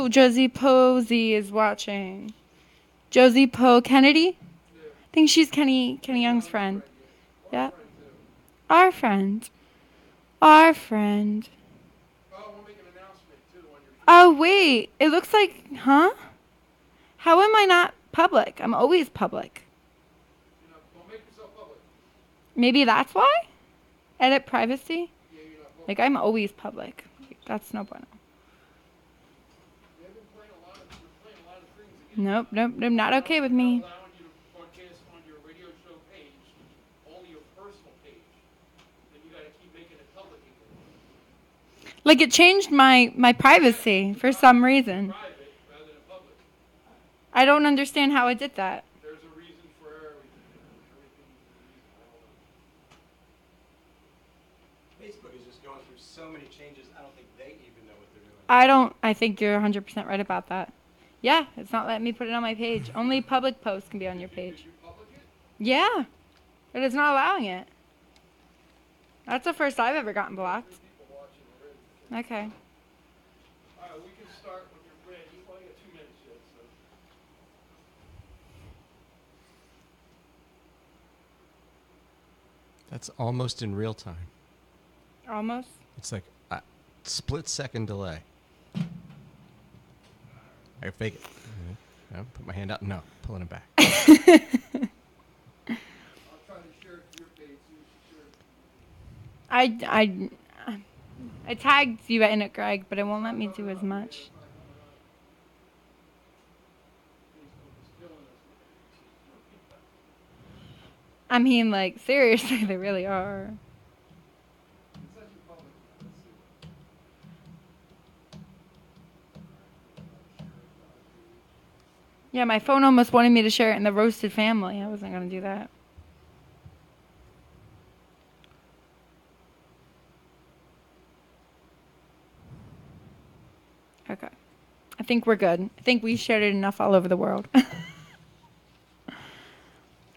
Josie Posey is watching. Josie Poe Kennedy? I think she's Kenny Young's friend. Yeah. Our friend. Our friend. Oh, wait. It looks like, huh? How am I not public? I'm always public. Don't make yourself public. Maybe that's why? Edit privacy? Like, I'm always public. That's no bueno. Nope, not okay with me. Allowing you to broadcast on your radio show page, only your personal page. Then you got to keep making it public again. Like, it changed my privacy for some reason. Private rather than public. I don't understand how it did that. There's a reason for everything. Facebook is just going through so many changes, I don't think they even know what they're doing. I think you're 100% right about that. Yeah, it's not letting me put it on my page. Only public posts can be on your page. Did you public it? Yeah, but it's not allowing it. That's the first I've ever gotten blocked. People watching already. Okay. All right, we can start when you're ready. You've only got 2 minutes yet, so. That's almost in real time. Almost. It's like a split-second delay. I fake it. No, put my hand out. No, pulling it back. I'll try to share it to your page. So you should share it. I tagged you in it, Greg, but it won't let me do as much. I mean, like, seriously, they really are. Yeah, my phone almost wanted me to share it in the roasted family. I wasn't going to do that. Okay. I think we're good. I think we shared it enough all over the world.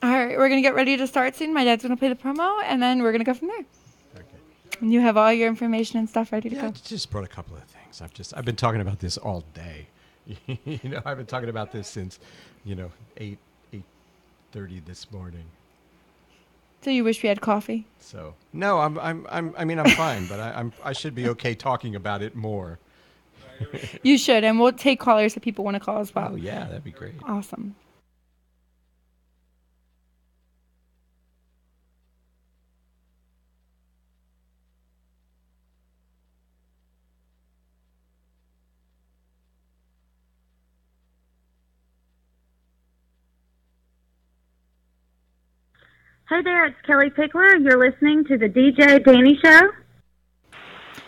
All right, we're going to get ready to start soon. My dad's going to play the promo, and then we're going to go from there. Okay. And you have all your information and stuff ready to Yeah, go. I just brought a couple of things. I've been talking about this all day. I've been talking about this since, 8:30 this morning. So you wish we had coffee? So no, I'm fine, but I should be okay talking about it more. You should, and we'll take callers if people want to call as well. Oh yeah, that'd be great. Awesome. Hey there, it's Kelly Pickler. You're listening to the DJ Dani Show.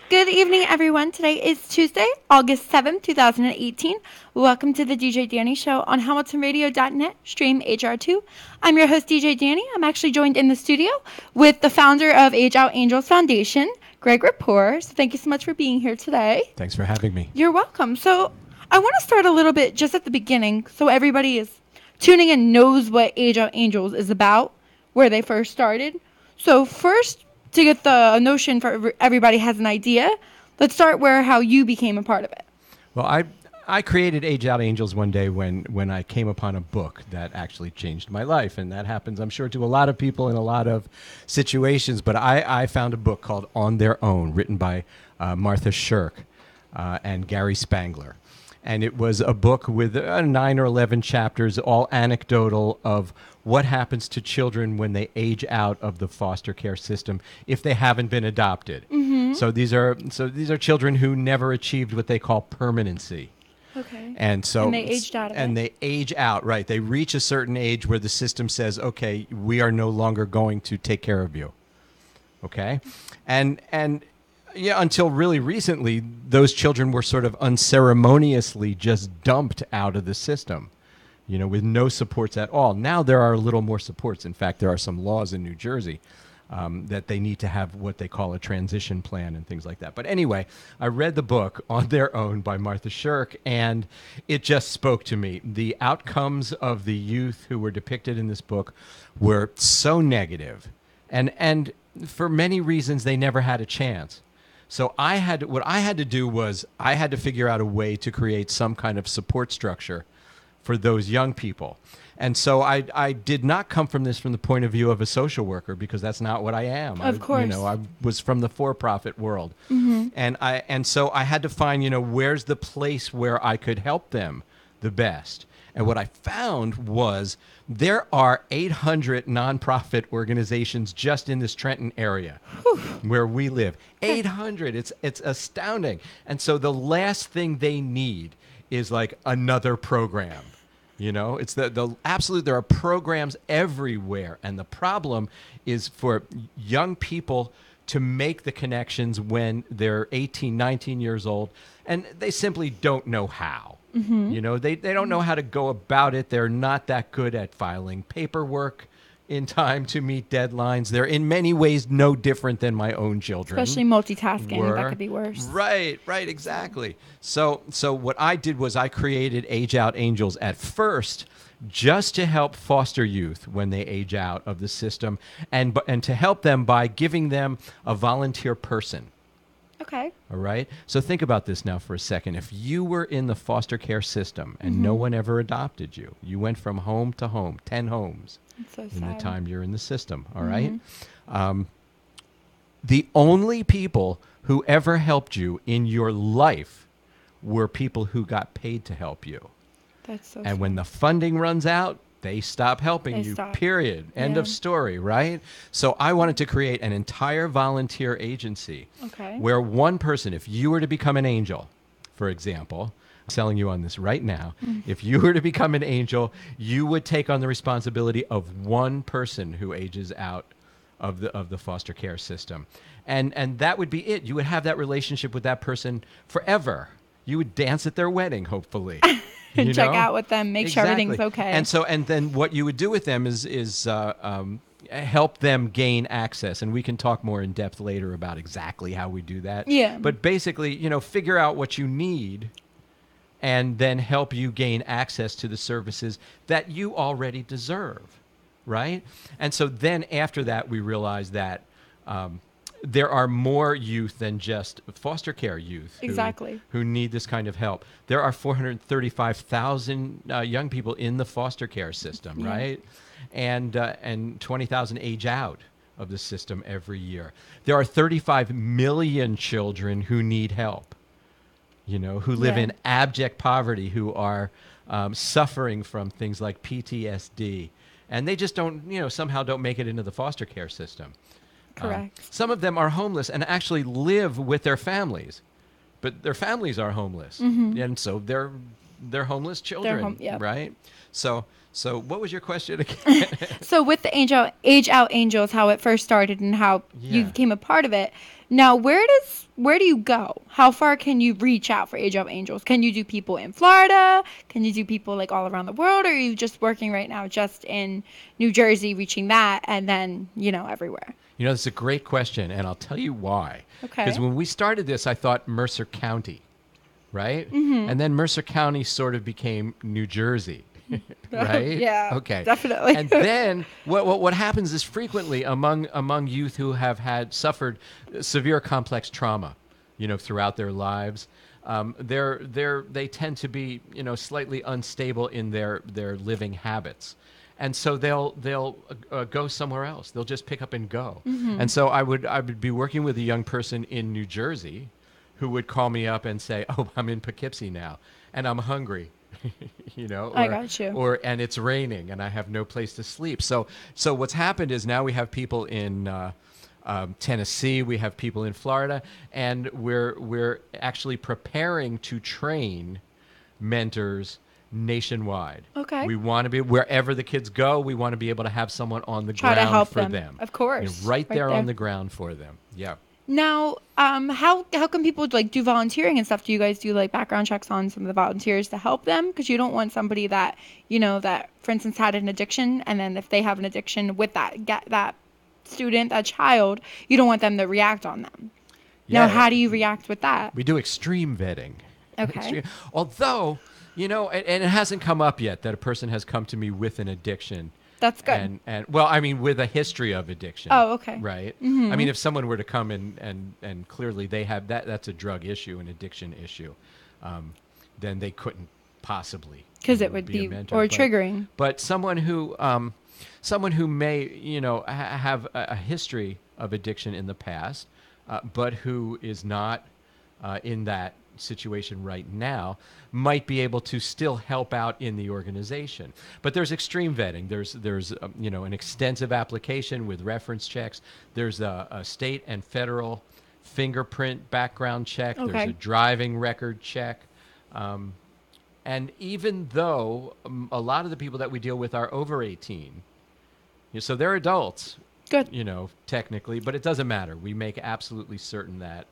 Good evening, everyone. Today is Tuesday, August 7th, 2018. Welcome to the DJ Dani Show on HamiltonRadio.net, stream HR2. I'm your host, DJ Dani. I'm actually joined in the studio with the founder of Age Out Angels Foundation, Greg Rapport. So thank you so much for being here today. Thanks for having me. You're welcome. So I want to start a little bit just at the beginning so everybody is tuning in, knows what Age Out Angels is about, where they first started. So first, to get the notion for everybody has an idea, let's start how you became a part of it. Well, I created Age Out Angels one day when I came upon a book that actually changed my life. And that happens, I'm sure, to a lot of people in a lot of situations. But I found a book called On Their Own, written by Martha Shirk and Gary Spangler. And it was a book with 9 or 11 chapters, all anecdotal, of what happens to children when they age out of the foster care system if they haven't been adopted. Mm-hmm. So these are children who never achieved what they call permanency. Okay. And they aged out of it. And they age out, right. They reach a certain age where the system says, okay, we are no longer going to take care of you. Okay? And yeah, until really recently, those children were sort of unceremoniously just dumped out of the system, with no supports at all. Now there are a little more supports. In fact, there are some laws in New Jersey that they need to have what they call a transition plan and things like that. But anyway, I read the book On Their Own by Martha Shirk, and it just spoke to me. The outcomes of the youth who were depicted in this book were so negative, and for many reasons, they never had a chance. So what I had to do was I had to figure out a way to create some kind of support structure for those young people. And so I did not come from this from the point of view of a social worker, because that's not what I am. Of course. I was from the for-profit world. Mm-hmm. And so I had to find, where's the place where I could help them the best. And what I found was there are 800 nonprofit organizations just in this Trenton area where we live. 800. It's astounding. And so the last thing they need is like another program. It's the absolute, there are programs everywhere. And the problem is for young people to make the connections when they're 18, 19 years old, and they simply don't know how. Mm-hmm. They don't know how to go about it. They're not that good at filing paperwork in time to meet deadlines. They're in many ways no different than my own children. Especially multitasking, that could be worse. Right, exactly. So what I did was I created Age Out Angels at first just to help foster youth when they age out of the system, and to help them by giving them a volunteer person. Okay. All right. So think about this now for a second. If you were in the foster care system and no one ever adopted you, you went from home to home, 10 homes So in the sad. time you're in the system. All right. The only people who ever helped you in your life were people who got paid to help you. That's so And sad. when the funding runs out, they stop helping They you, stop. period. End Yeah. of story, right? So I wanted to create an entire volunteer agency Okay. where one person, if you were to become an angel, for example, I'm selling you on this right now, if you were to become an angel, you would take on the responsibility of one person who ages out of the foster care system. And that would be it. You would have that relationship with that person forever. You would dance at their wedding, hopefully. Check out with them, make sure everything's Exactly. okay. And then what you would do with them is help them gain access. And we can talk more in depth later about exactly how we do that. Yeah. But basically, figure out what you need and then help you gain access to the services that you already deserve, right? And so then after that, we realized that there are more youth than just foster care youth who need this kind of help. There are 435,000 young people in the foster care system, right? And 20,000 age out of the system every year. There are 35 million children who need help, who live in abject poverty, who are suffering from things like PTSD. And they just don't, somehow don't make it into the foster care system. Correct. Some of them are homeless and actually live with their families, but their families are homeless, and so they're homeless children, right? So what was your question again? So with the Age Out Angels, how it first started and how you became a part of it. Now, where do you go? How far can you reach out for Age Out Angels? Can you do people in Florida? Can you do people like all around the world? Or are you just working right now just in New Jersey, reaching that, and then, everywhere? That's a great question, and I'll tell you why. Okay. Because when we started this, I thought Mercer County, right? Mm-hmm. And then Mercer County sort of became New Jersey, right? Yeah, okay, definitely. And then what happens is frequently among youth who have suffered severe complex trauma, throughout their lives, they tend to be slightly unstable in their living habits. And so they'll go somewhere else. They'll just pick up and go. Mm-hmm. And so I would be working with a young person in New Jersey who would call me up and say, "Oh, I'm in Poughkeepsie now, and I'm hungry." I got you. And it's raining, and I have no place to sleep. So what's happened is now we have people in Tennessee, we have people in Florida, and we're actually preparing to train mentors nationwide. Okay. We want to be wherever the kids go. We want to be able to have someone on the Try ground to help for them. Of course. right there on the ground for them. Yeah. Now, how can people do volunteering and stuff? Do you guys do background checks on some of the volunteers to help them? Because you don't want somebody that that, for instance, had an addiction, and then if they have an addiction with that student, that child, you don't want them to react on them. Yeah. Now, how do you react with that? We do extreme vetting. Okay. Although, and it hasn't come up yet that a person has come to me with an addiction. That's good. And well, I mean, with a history of addiction. Oh, okay. Right. Mm-hmm. I mean, if someone were to come and clearly they have that's a drug issue, an addiction issue, then they couldn't possibly, Because it would be a mentor. or triggering. But someone who may, have a history of addiction in the past, but who is not in that situation right now, might be able to still help out in the organization. But there's extreme vetting. There's an extensive application with reference checks. There's a state and federal fingerprint background check. Okay. There's a driving record check. And even though a lot of the people that we deal with are over 18, so they're adults, Good. technically, but it doesn't matter. We make absolutely certain that,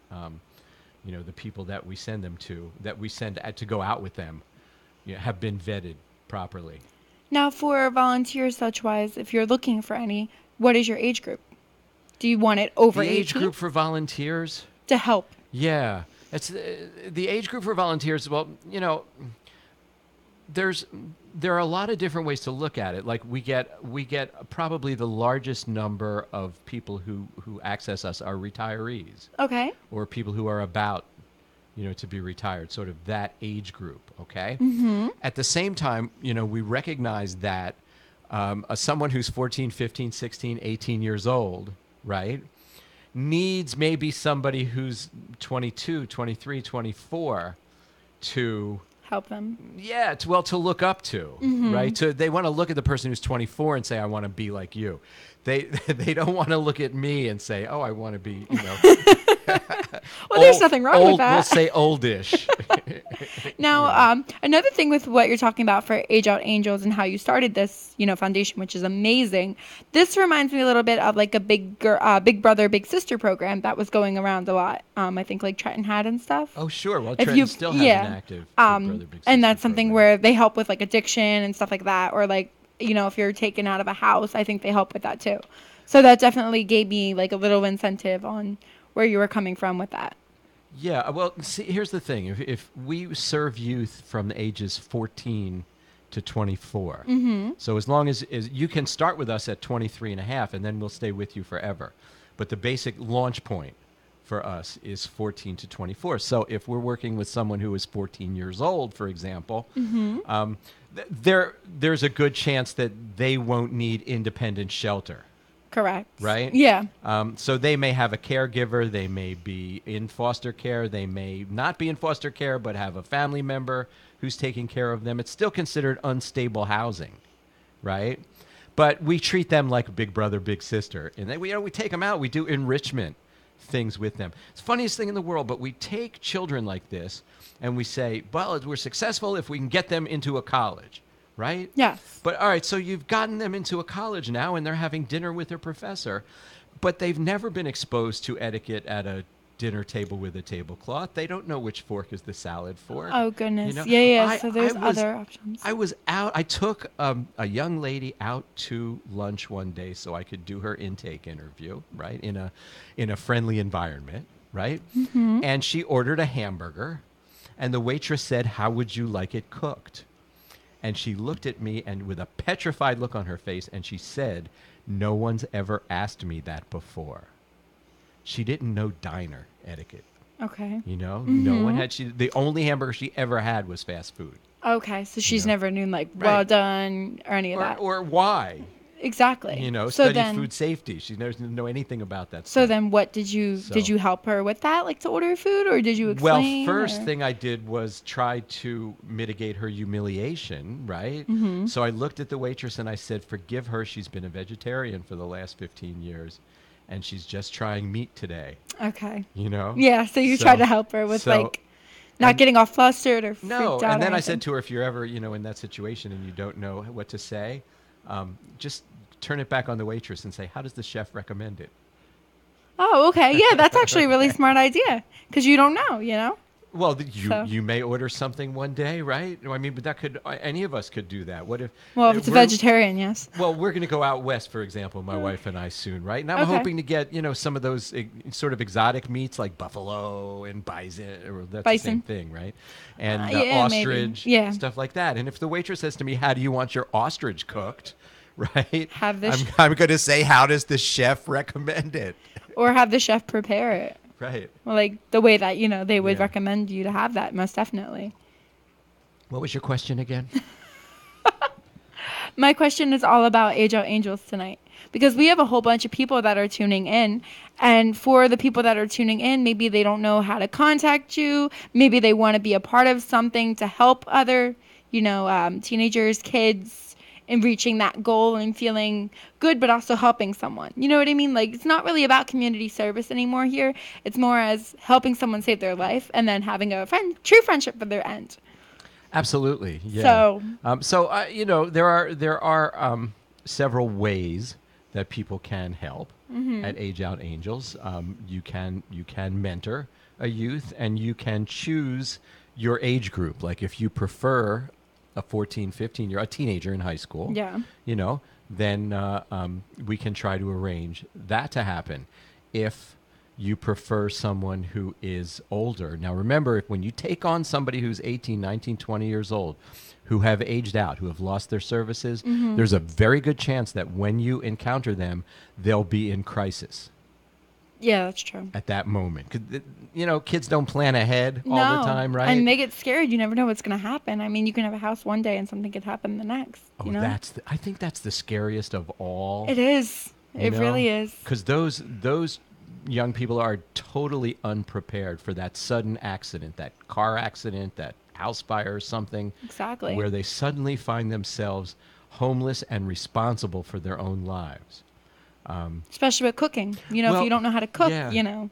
the people that we send them to, that we send to go out with them, have been vetted properly. Now, for volunteers such wise, if you're looking for any, what is your age group? Do you want it over The 18? age group for volunteers? To help. Yeah. It's the age group for volunteers. Well, there are a lot of different ways to look at it. Like we get probably the largest number of people who access us are retirees. Okay. Or people who are about, to be retired, sort of that age group. Okay. Mm-hmm. At the same time, we recognize that someone who's 14, 15, 16, 18 years old, right, needs maybe somebody who's 22, 23, 24 to Help them. Yeah, to look up to, right? They want to look at the person who's 24 and say, "I want to be like you." They don't want to look at me and say, "Oh, I want to be," Well, there's nothing wrong with that. We'll say oldish. Now, another thing with what you're talking about for Age Out Angels and how you started this, foundation, which is amazing. This reminds me a little bit of like a big brother, big sister program that was going around a lot. I think like Trenton had and stuff. Oh, sure. Well, If Trenton you- still has yeah. an active Big Brother, Big Sister And that's something program. where they help with like addiction and stuff like that, or like if you're taken out of a house, I think they help with that too. So that definitely gave me like a little incentive on where you were coming from with that. Yeah, well, see, here's the thing. If we serve youth from the ages 14 to 24, so as long as you can start with us at 23 and a half, and then we'll stay with you forever. But the basic launch point for us is 14 to 24. So if we're working with someone who is 14 years old, for example, there's a good chance that they won't need independent shelter. Correct. Right? Yeah. So they may have a caregiver. They may be in foster care. They may not be in foster care, but have a family member who's taking care of them. It's still considered unstable housing, right? But we treat them like a big brother, big sister. And then we take them out. We do enrichment things with them. It's the funniest thing in the world, but we take children like this and we say, well, we're successful if we can get them into a college. Right? Yes. But all right, so you've gotten them into a college now and they're having dinner with their professor, but they've never been exposed to etiquette at a dinner table with a tablecloth. They don't know which fork is the salad fork. Oh, goodness. Yeah. So there's I was- other options. I was out. I took a young lady out to lunch one day so I could do her intake interview, right, in a friendly environment, right? And she ordered a hamburger, and the waitress said, "How would you like it cooked?" And she looked at me and with a petrified look on her face, and she said, "No one's ever asked me that before." She didn't know diner etiquette. Okay. No one had. The only hamburger she ever had was fast food. Okay. So she's know. never known like well Right. done or any of that. Or why? Exactly. So so study food safety. She never didn't know anything about that So stuff. then what did you help her with that, like to order food, or did you Well, explain? first or? thing I did was try to mitigate her humiliation, right? So I looked at the waitress and I said, "Forgive her. She's been a vegetarian for the last 15 years, and she's just trying meat today." Okay. Yeah, So you tried to help her with like not getting all flustered or freaked No, out. and or then I anything. said to her, if you're ever, in that situation and you don't know what to say, just turn it back on the waitress and say, "How does the chef recommend it?" Oh, okay. Yeah, that's actually a really smart idea because you don't know. Well, So- you may order something one day, right? I mean, but any of us could do that. What if? Well, if it's a we're- vegetarian, yes. Well, we're going to go out west, for example, my wife and I soon, right? And I'm Okay. hoping to get, some of those sort of exotic meats like buffalo and bison, or that's the Bison. same thing, right? And yeah, maybe. ostrich, Yeah. stuff like that. And if the waitress says to me, "How do you want your ostrich cooked?" right? Have the I'm going to say, how does the chef recommend it? or have the chef prepare it. Right. Well, like the way that, they would Yeah. recommend you to have that, most definitely. What was your question again? My question is all about Age Out Angels tonight, because we have a whole bunch of people that are tuning in. And for the people that are tuning in, maybe they don't know how to contact you. Maybe they want to be a part of something to help other, teenagers, kids in reaching that goal and feeling good, but also helping someone. You know what I mean? Like, it's not really about community service anymore here. It's more as helping someone save their life and then having a true friendship for their end. Absolutely. Yeah. So, there are several ways that people can help at Age Out Angels. You can mentor a youth, and you can choose your age group. Like if you prefer a 14, 15-year-old, a teenager in high school, yeah. Then we can try to arrange that to happen. If you prefer someone who is older. Now, remember, when you take on somebody who's 18, 19, 20 years old, who have aged out, who have lost their services, there's a very good chance that when you encounter them, they'll be in crisis. Yeah, that's true. At that moment. 'Cause, kids don't plan ahead all the time, right? And they get scared. You never know what's going to happen. I mean, you can have a house one day and something could happen the next. Oh, I think that's the scariest of all. It is. It really is. Because those young people are totally unprepared for that sudden accident, that car accident, that house fire or something. Exactly. Where they suddenly find themselves homeless and responsible for their own lives. Especially with cooking. If you don't know how to cook, You know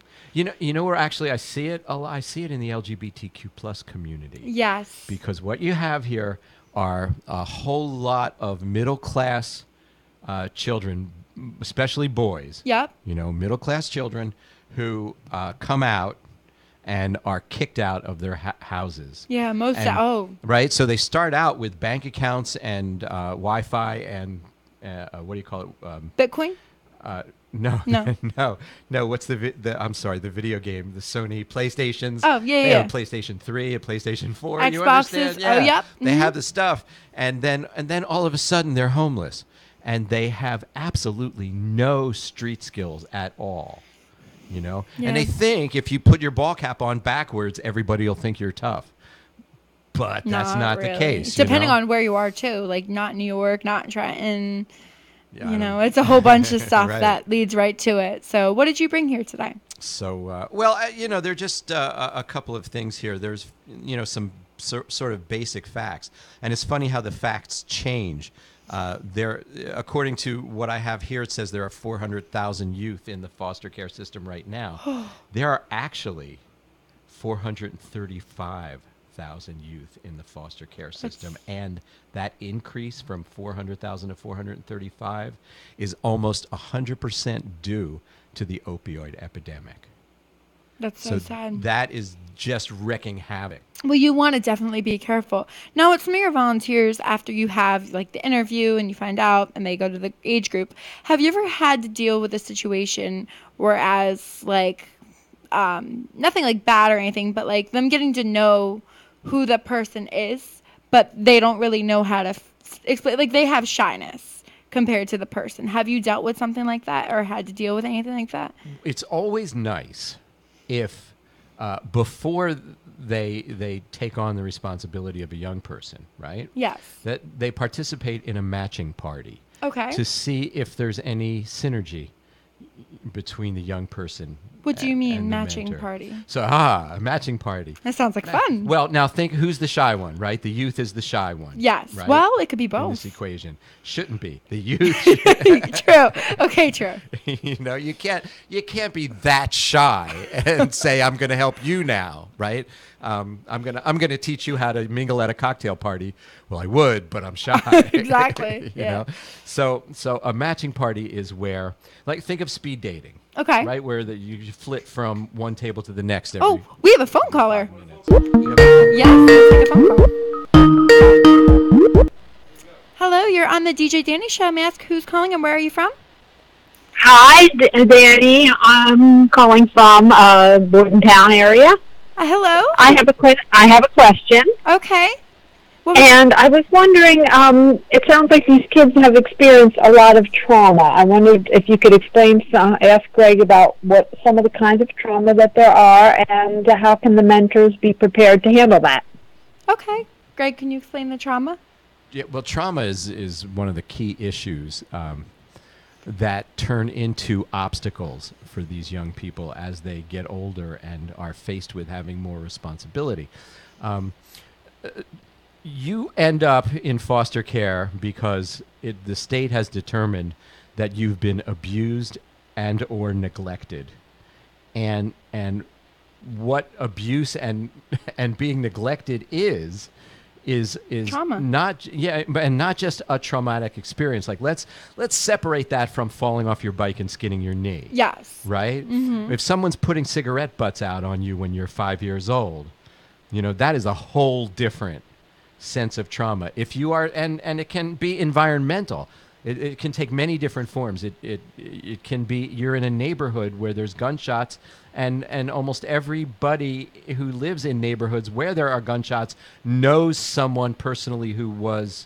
where actually I see it? I see it in the LGBTQ plus community. Yes. Because what you have here are a whole lot of middle class children, especially boys. Yep. Middle class children who come out and are kicked out of their houses. Yeah, right. So they start out with bank accounts and Wi-Fi and what do you call it? Bitcoin? No. What's I'm sorry, the video game, the Sony PlayStations. Oh, yeah. They have a PlayStation 3, a PlayStation 4. Xboxes. You understand? Yeah. Oh, yep. They have the stuff, and then all of a sudden they're homeless, and they have absolutely no street skills at all. Yeah. And they think if you put your ball cap on backwards, everybody will think you're tough. But that's not really the case. Depending on where you are, too. Like, not New York, not Trenton. Yeah, it's a whole bunch of stuff right. that leads right to it. So what did you bring here today? So, there are just a couple of things here. There's, some sort of basic facts. And it's funny how the facts change. According to what I have here, it says there are 400,000 youth in the foster care system right now. There are actually 435,000 youth in the foster care system, and that increase from 400,000 to 435 is almost 100% due to the opioid epidemic. That's so sad. That is just wreaking havoc. Well, you want to definitely be careful. Now, with some of your volunteers, after you have like the interview and you find out and they go to the age group, have you ever had to deal with a situation whereas like nothing like bad or anything, but like them getting to know who the person is, but they don't really know how to explain, like they have shyness compared to the person. Have you dealt with something like that or had to deal with anything like that? It's always nice if before they take on the responsibility of a young person, right? Yes. That they participate in a matching party. Okay. To see if there's any synergy between the young person. What do you mean, and the matching mentor. party? So, a matching party. That sounds like fun. Well, now think who's the shy one, right? The youth is the shy one. Yes. Right? Well, it could be In both. this equation. Shouldn't be. The youth. True. Okay, true. You can't be that shy and say, I'm going to help you now, right? I'm gonna teach you how to mingle at a cocktail party. Well, I would, but I'm shy. Exactly. you know? So a matching party is where, like, think of speed dating. Okay. Right, where you flit from one table to the next. Oh, we have a phone caller. 5 minutes. Yes, let's take a phone call. Hello, you're on the DJ Dani Show. May I ask who's calling and where are you from? Hi, Danny. I'm calling from Bordentown area. Hello. I have a question. Okay. And I was wondering, it sounds like these kids have experienced a lot of trauma. I wondered if you could ask Greg about what some of the kinds of trauma that there are, and how can the mentors be prepared to handle that? Okay. Greg, can you explain the trauma? Yeah, well, trauma is one of the key issues that turn into obstacles for these young people as they get older and are faced with having more responsibility. You end up in foster care because the state has determined that you've been abused and or neglected. And what abuse and being neglected is trauma. And not just a traumatic experience. Like let's separate that from falling off your bike and skinning your knee. Yes. Right? Mm-hmm. If someone's putting cigarette butts out on you when you're 5 years old, that is a whole different sense of trauma. If you are, and it can be environmental. It can take many different forms. It can be you're in a neighborhood where there's gunshots, and almost everybody who lives in neighborhoods where there are gunshots knows someone personally who was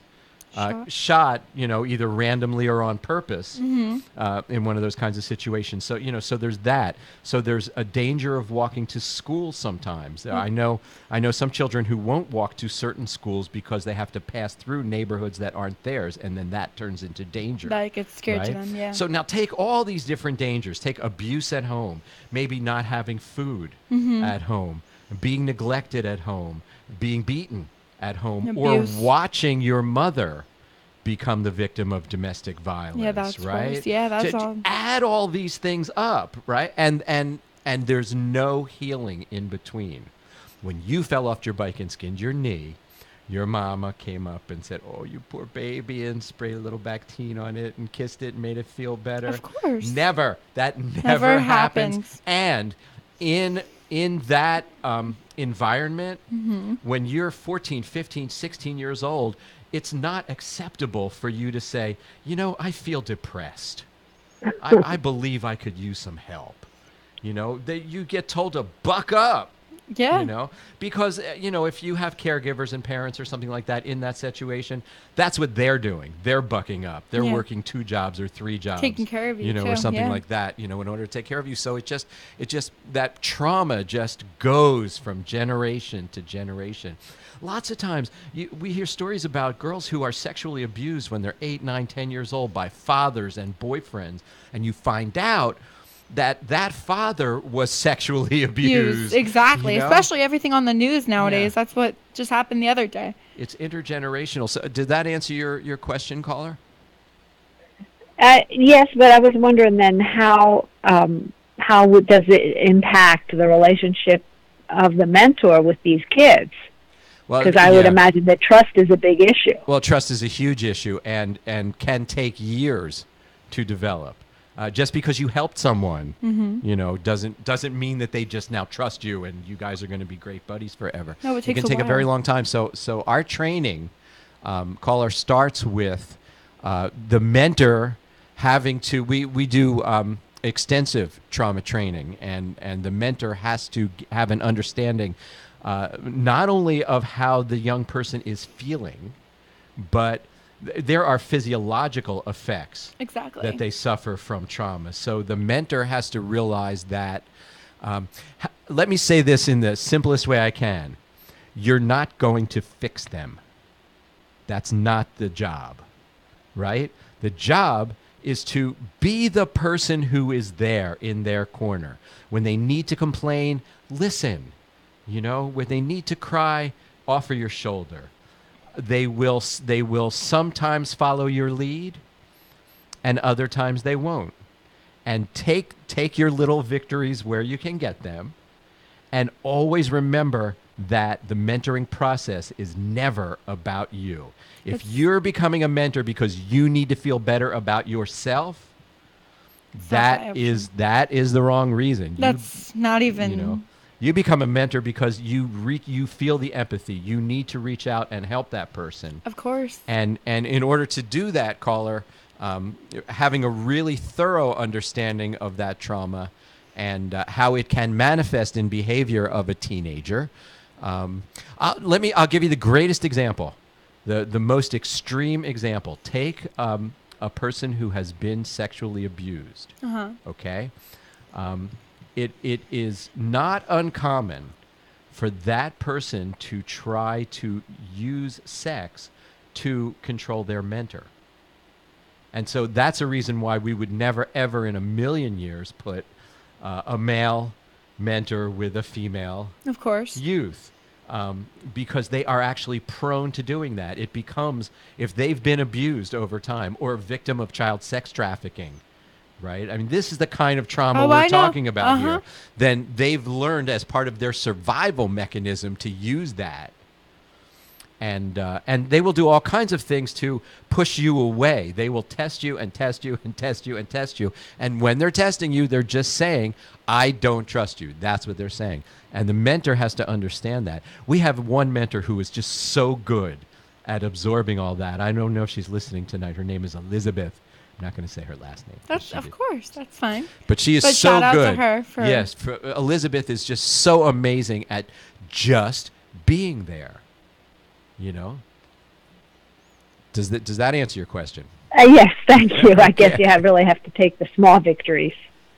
shot, either randomly or on purpose, in one of those kinds of situations. So, so there's that. So there's a danger of walking to school sometimes. I know some children who won't walk to certain schools because they have to pass through neighborhoods that aren't theirs, and then that turns into danger. That gets scared right? to them, yeah. So now take all these different dangers. Take abuse at home, maybe not having food at home, being neglected at home, being beaten at home, Abuse. or watching your mother become the victim of domestic violence. Yeah, that's right. worse. Yeah, that's to all. add all these things up, right? And there's no healing in between. When you fell off your bike and skinned your knee, your mama came up and said, "Oh, you poor baby," and sprayed a little Bactine on it and kissed it and made it feel better. Of course. That never happens. And in that environment, when you're 14, 15, 16 years old, it's not acceptable for you to say, I feel depressed. I believe I could use some help. You get told to buck up. Yeah. Because, if you have caregivers and parents or something like that in that situation, that's what they're doing. They're bucking up. They're working 2 jobs or 3 jobs. Taking care of you, or something like that, in order to take care of you. So it just that trauma just goes from generation to generation. Lots of times we hear stories about girls who are sexually abused when they're 8, 9, 10 years old by fathers and boyfriends, and you find out that father was sexually abused. Exactly. Especially everything on the news nowadays. Yeah. That's what just happened the other day. It's intergenerational. So did that answer your question, caller? Yes, but I was wondering then how does it impact the relationship of the mentor with these kids? Because I would imagine that trust is a big issue. Well, trust is a huge issue and can take years to develop. Just because you helped someone, doesn't mean that they just now trust you and you guys are going to be great buddies forever. No, it can take a very long time. So our training, caller, starts with the mentor having to. We do extensive trauma training, and the mentor has to have an understanding not only of how the young person is feeling, but there are physiological effects that they suffer from trauma. So the mentor has to realize that, let me say this in the simplest way I can, you're not going to fix them. That's not the job, right? The job is to be the person who is there in their corner. When they need to complain, listen. When they need to cry, offer your shoulder. They will sometimes follow your lead, and other times they won't. And take your little victories where you can get them, and always remember that the mentoring process is never about you. If you're becoming a mentor because you need to feel better about yourself, that is the wrong reason. That's not even. You become a mentor because you feel the empathy. You need to reach out and help that person. Of course. And in order to do that, caller, having a really thorough understanding of that trauma and how it can manifest in behavior of a teenager. I'll give you the greatest example. The most extreme example. Take a person who has been sexually abused. Okay, it is not uncommon for that person to try to use sex to control their mentor. And so that's a reason why we would never, ever in a million years put a male mentor with a female Of course. youth, because they are actually prone to doing that. It becomes, if they've been abused over time or a victim of child sex trafficking, right? I mean, this is the kind of trauma we're talking about here. Then they've learned as part of their survival mechanism to use that. And they will do all kinds of things to push you away. They will test you and test you and test you and test you. And when they're testing you, they're just saying, I don't trust you. That's what they're saying. And the mentor has to understand that. We have one mentor who is just so good at absorbing all that. I don't know if she's listening tonight. Her name is Elizabeth. I'm not going to say her last name. That's of course. That's fine. But she is But so shout out good. to her for Yes, Elizabeth is just so amazing at just being there. You know, does that answer your question? Yes, thank you. I guess you really have to take the small victories.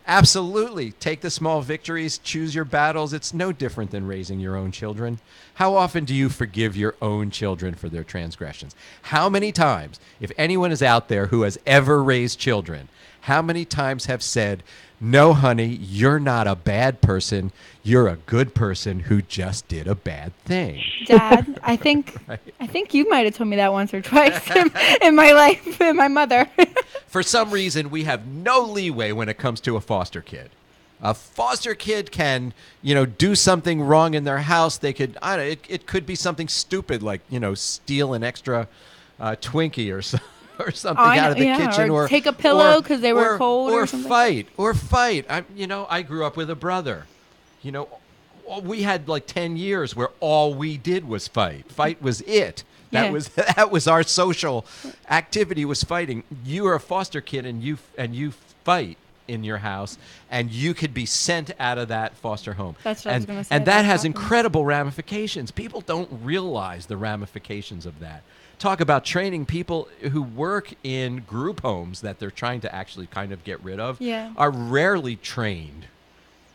Absolutely. Take the small victories, choose your battles. It's no different than raising your own children. How often do you forgive your own children for their transgressions? How many times, if anyone is out there who has ever raised children, how many times have said, no, honey, you're not a bad person. You're a good person who just did a bad thing. Dad, I think you might have told me that once or twice in my life, in my mother. For some reason, we have no leeway when it comes to a foster kid. A foster kid can, do something wrong in their house. They could, it could be something stupid like, steal an extra Twinkie or something out of the kitchen, or take a pillow because they were cold, or something. fight. I grew up with a brother. We had like 10 years where all we did was fight. Fight was it. That was our social activity, was fighting. You were a foster kid and you fight in your house, and you could be sent out of that foster home. That's what I was going to say. And that has incredible ramifications. People don't realize the ramifications of that. Talk about training. People who work in group homes that they're trying to actually kind of get rid of are rarely trained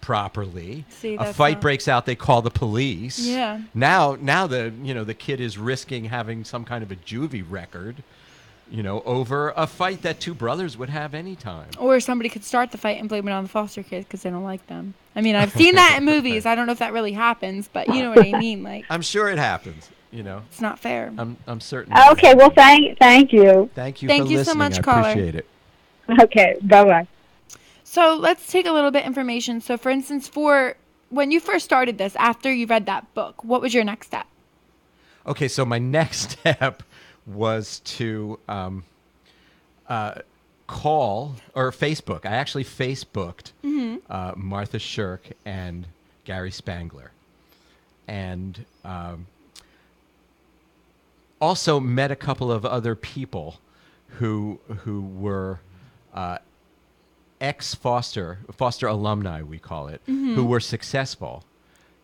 properly. A fight breaks out, they call the police. Yeah. Now the kid is risking having some kind of a juvie record, over a fight that two brothers would have anytime. Or somebody could start the fight and blame it on the foster kids because they don't like them. I mean, I've seen that in movies. I don't know if that really happens, but you know what I mean. Like, I'm sure it happens. It's not fair. I'm certain. Okay, well, thank you. Thank you for Thank you listening. so much, I caller. appreciate it. Okay, bye-bye. So let's take a little bit of information. So, for instance, for when you first started this, after you read that book, what was your next step? Okay, so my next step was to call or Facebook. I actually Facebooked Martha Shirk and Gary Spangler. And also met a couple of other people who were ex-foster alumni, we call it, who were successful,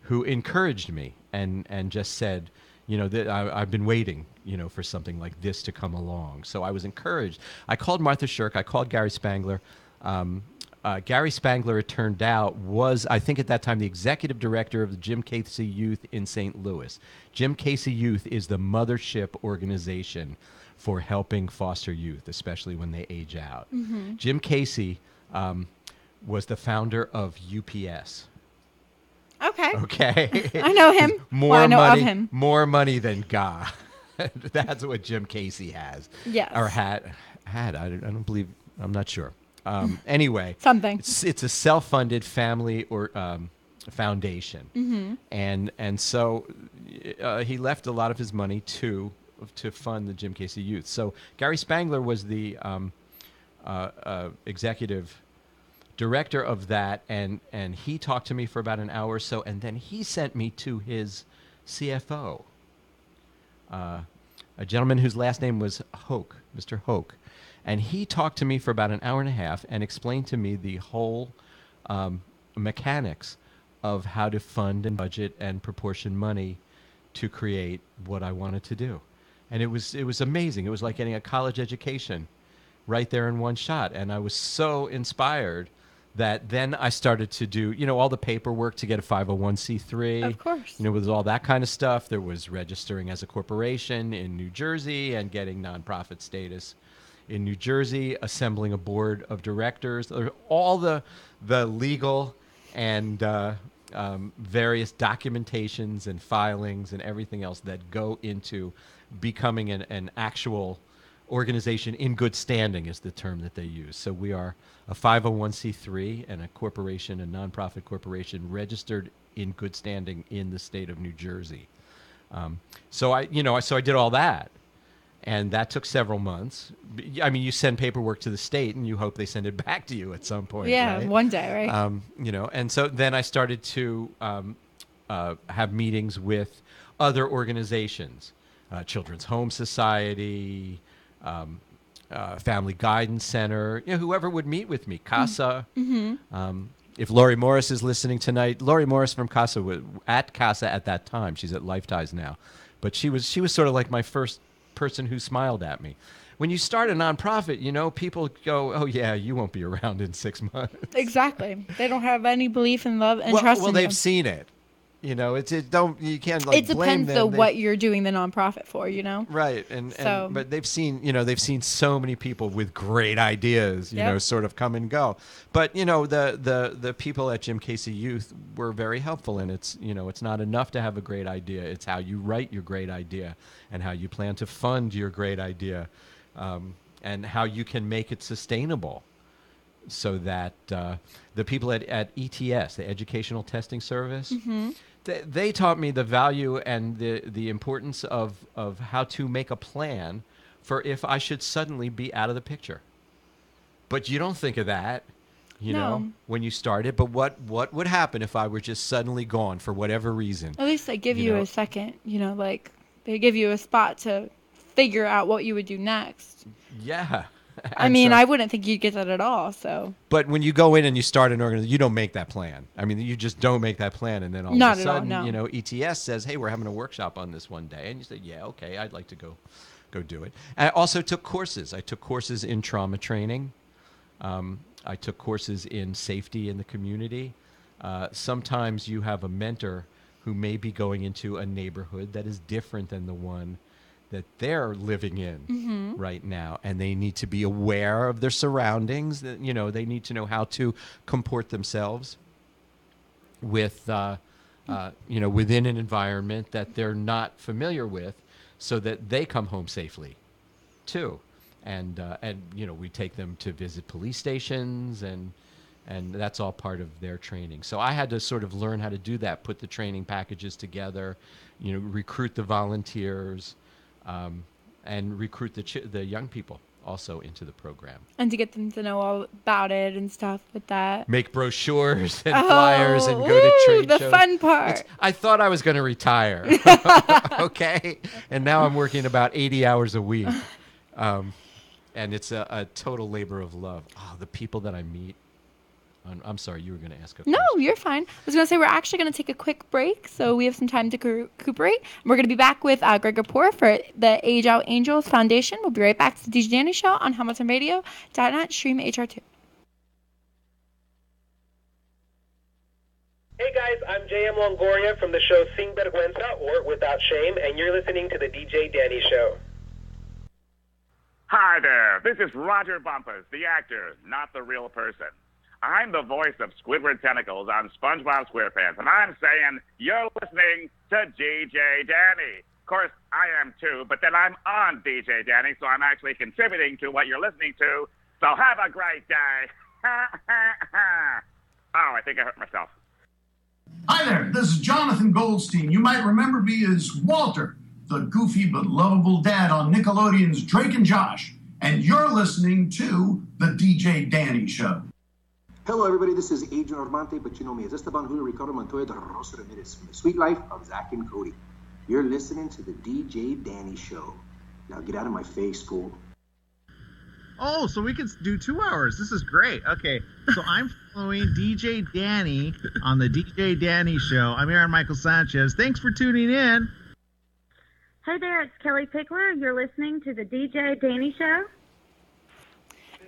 who encouraged me and just said, that I've been waiting, for something like this to come along. So I was encouraged. I called Martha Shirk. I called Gary Spangler. Gary Spangler, it turned out, was, I think at that time, the executive director of the Jim Casey Youth in St. Louis. Jim Casey Youth is the mothership organization for helping foster youth, especially when they age out. Jim Casey was the founder of UPS. Okay. I know him. I know money, of him. More money than God. That's what Jim Casey has. Yes. Or had. I don't believe. I'm not sure. Anyway, Something. It's a self-funded family or foundation, and so he left a lot of his money to fund the Jim Casey Youth. So Gary Spangler was the executive director of that, and he talked to me for about an hour or so, and then he sent me to his CFO, a gentleman whose last name was Hoke, Mr. Hoke. And he talked to me for about an hour and a half and explained to me the whole mechanics of how to fund and budget and proportion money to create what I wanted to do. And it was amazing. It was like getting a college education right there in one shot. And I was so inspired that then I started to do, all the paperwork to get a 501c3. Of course. With all that kind of stuff. There was registering as a corporation in New Jersey and getting nonprofit status in New Jersey, assembling a board of directors, all the legal and various documentations and filings and everything else that go into becoming an actual organization in good standing is the term that they use. So we are a 501c3 and a corporation, a nonprofit corporation registered in good standing in the state of New Jersey. So I did all that, and that took several months. I mean, you send paperwork to the state and you hope they send it back to you at some point. Yeah, right? one day, right? And so then I started to have meetings with other organizations, Children's Home Society, Family Guidance Center, whoever would meet with me, CASA. Mm-hmm. If Lori Morris is listening tonight, Lori Morris from CASA was at CASA at that time. She's at Lifeties now, but she was sort of like my first person who smiled at me. When you start a nonprofit, people go, "Oh yeah, you won't be around in 6 months." Exactly. They don't have any belief in love and trust. Well, in they've you. seen it. You can't It depends blame them. though what you're doing the nonprofit for, Right, but they've seen so many people with great ideas, sort of come and go. But the people at Jim Casey Youth were very helpful, and it's not enough to have a great idea. It's how you write your great idea, and how you plan to fund your great idea, and how you can make it sustainable. So that the people at ETS, the Educational Testing Service, mm-hmm. they taught me the value and the importance of how to make a plan for if I should suddenly be out of the picture. But you don't think of that, when you started. But what would happen if I were just suddenly gone for whatever reason? At least they give you a second, they give you a spot to figure out what you would do next. Yeah. I mean, I wouldn't think you'd get that at all. So, but when you go in and you start an organization, you don't make that plan. I mean, you just don't make that plan, and then all of a sudden, ETS says, "Hey, we're having a workshop on this one day," and you say, "Yeah, okay, I'd like to go do it." And I also took courses. I took courses in trauma training. I took courses in safety in the community. Sometimes you have a mentor who may be going into a neighborhood that is different than the one that they're living in mm-hmm. right now, and they need to be aware of their surroundings. That they need to know how to comport themselves with within an environment that they're not familiar with, so that they come home safely too. And we take them to visit police stations, and that's all part of their training. So I had to sort of learn how to do that, put the training packages together, recruit the volunteers, and recruit the young people also into the program. And to get them to know all about it and stuff with that. Make brochures and flyers and go to trade shows. The fun part. I thought I was going to retire. Okay? And now I'm working about 80 hours a week. And it's a total labor of love. Oh, the people that I meet. I'm sorry, you were going to ask a question. No, you're fine. I was going to say we're actually going to take a quick break, so we have some time to recuperate. We're going to be back with Greg Rapport for the Age Out Angels Foundation. We'll be right back to the DJ Dani Show on HamiltonRadio.net, stream HR2. Hey guys, I'm J.M. Longoria from the show Sin Vergüenza, or Without Shame, and you're listening to the DJ Dani Show. Hi there, this is Roger Bumpus, the actor, not the real person. I'm the voice of Squidward Tentacles on SpongeBob SquarePants, and I'm saying you're listening to DJ Dani. Of course, I am too, but then I'm on DJ Dani, so I'm actually contributing to what you're listening to. So have a great day. Oh, I think I hurt myself. Hi there, this is Jonathan Goldstein. You might remember me as Walter, the goofy but lovable dad on Nickelodeon's Drake and Josh. And you're listening to the DJ Dani Show. Hello, everybody. This is Adrian Ormante, but you know me as Esteban Julio Ricardo Montoya de Rosa Ramirez from The Sweet Life of Zach and Cody. You're listening to the DJ Dani Show. Now get out of my face, fool. Oh, so we can do 2 hours. This is great. Okay, so I'm following DJ Dani on the DJ Dani Show. I'm Aaron Michael Sanchez. Thanks for tuning in. Hey there, it's Kelly Pickler. You're listening to the DJ Dani Show.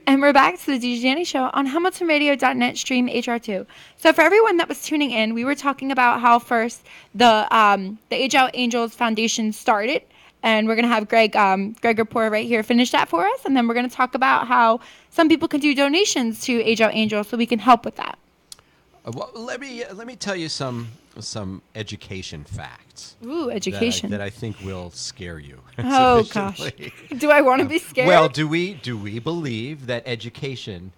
And we're back to the DJ Dani Show on HamiltonRadio.net stream HR2. So for everyone that was tuning in, we were talking about how first the Age Out Angels Foundation started. And we're going to have Greg Rapport right here finish that for us. And then we're going to talk about how some people can do donations to Age Out Angels so we can help with that. Well, let me tell you some education facts. Ooh, education. That I think will scare you. Oh, gosh. Do I want to be scared? Well, do we believe that education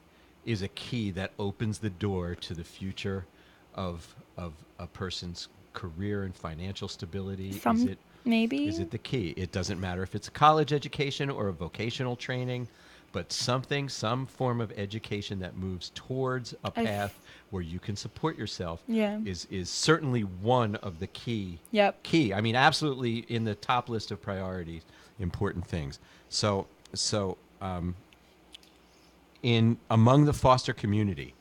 is a key that opens the door to the future of a person's career and financial stability? Maybe. Is it the key? It doesn't matter if it's a college education or a vocational training, but some form of education that moves towards a path where you can support yourself is certainly one of the key. I mean, absolutely in the top list of priorities, important things. So among the foster community,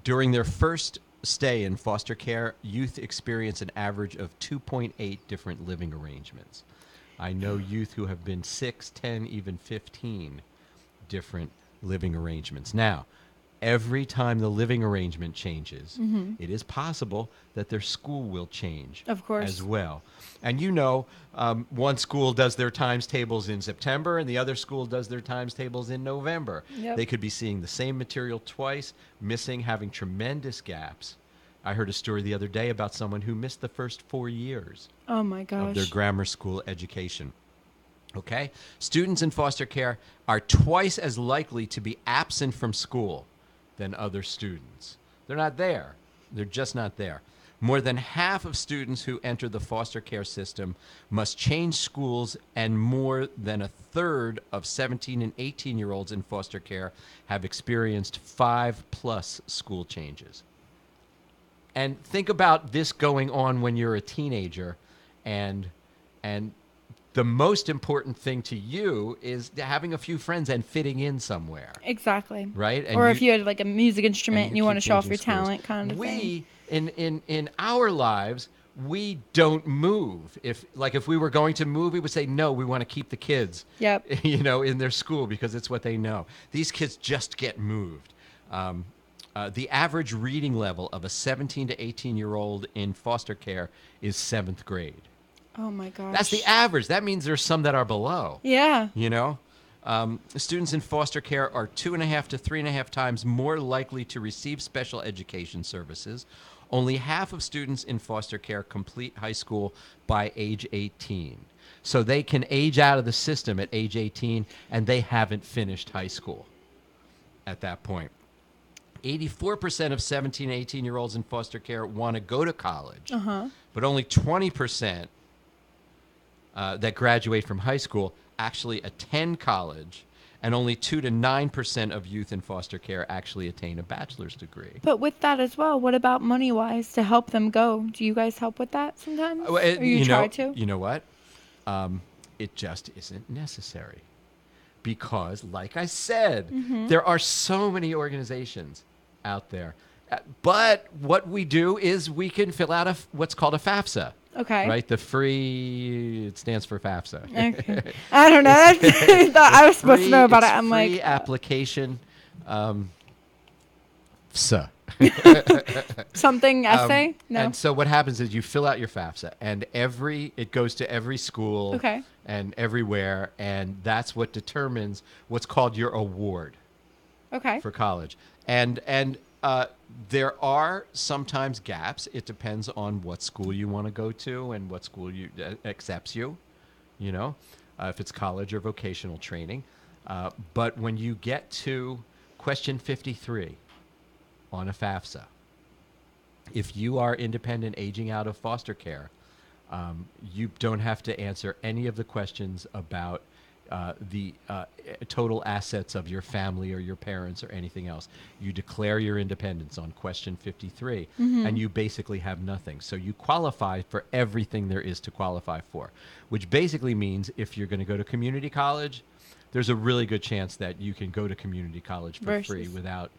during their first stay in foster care, youth experience an average of 2.8 different living arrangements. I know youth who have been 6, 10, even 15 different living arrangements. Now, every time the living arrangement changes, it is possible that their school will change as well. And one school does their times tables in September and the other school does their times tables in November. They could be seeing the same material twice, having tremendous gaps. I heard a story the other day about someone who missed the first 4 years of their grammar school education. Okay? Students in foster care are twice as likely to be absent from school than other students. They're not there. They're just not there. More than half of students who enter the foster care system must change schools, and more than a third of 17 and 18-year-olds in foster care have experienced 5+ school changes. And think about this going on when you're a teenager, and the most important thing to you is having a few friends and fitting in somewhere. Exactly. Right? And if you had like a music instrument and you want to show off your talent kind of thing. In our lives, we don't move. If we were going to move, we would say, no, we want to keep the kids, in their school because it's what they know. These kids just get moved. The average reading level of a 17 to 18-year-old in foster care is 7th grade. Oh, my gosh. That's the average. That means there's some that are below. Yeah. Students in foster care are 2.5 to 3.5 times more likely to receive special education services. Only half of students in foster care complete high school by age 18. So they can age out of the system at age 18, and they haven't finished high school at that point. 84% of 17 and 18-year-olds in foster care want to go to college, but only 20% that graduate from high school actually attend college, and only 2 to 9% of youth in foster care actually attain a bachelor's degree. But with that as well, what about money-wise to help them go? Do you guys help with that sometimes? Or you try to? You know what? It just isn't necessary. Because, like I said, there are so many organizations out there. But what we do is we can fill out what's called a FAFSA. Okay. Right? It stands for FAFSA. Okay. I don't know. I thought I was supposed to know about it. I'm like. Free application. FSA. Something essay? No. And so what happens is you fill out your FAFSA, and it goes to every school and everywhere, and that's what determines what's called your award for college. And there are sometimes gaps. It depends on what school you want to go to and what school accepts you, if it's college or vocational training. But when you get to question 53 on a FAFSA, if you are independent aging out of foster care, you don't have to answer any of the questions about the total assets of your family or your parents or anything else. You declare your independence on question 53, and you basically have nothing. So you qualify for everything there is to qualify for, which basically means if you're going to go to community college, there's a really good chance that you can go to community college for free without,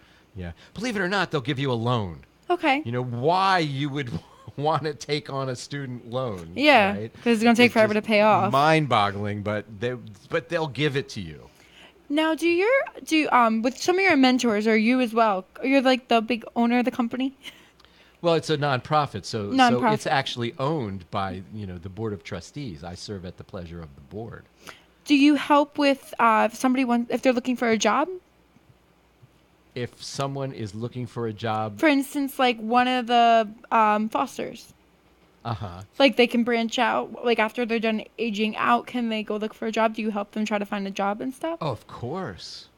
believe it or not, they'll give you a loan. Okay. Why you would want to take on a student loan. Yeah, right? because it's going to take forever to just pay off. Mind-boggling, but they'll give it to you. Now, with some of your mentors, or you as well, you're like the big owner of the company? Well, it's a nonprofit, so Nonprofit. it's actually owned by the board of trustees. I serve at the pleasure of the board. Do you help with if they're looking for a job? If someone is looking for a job, For instance, like one of the fosters. Like they can branch out, like after they're done aging out, can they go look for a job? Do you help them try to find a job and stuff? Oh, of course,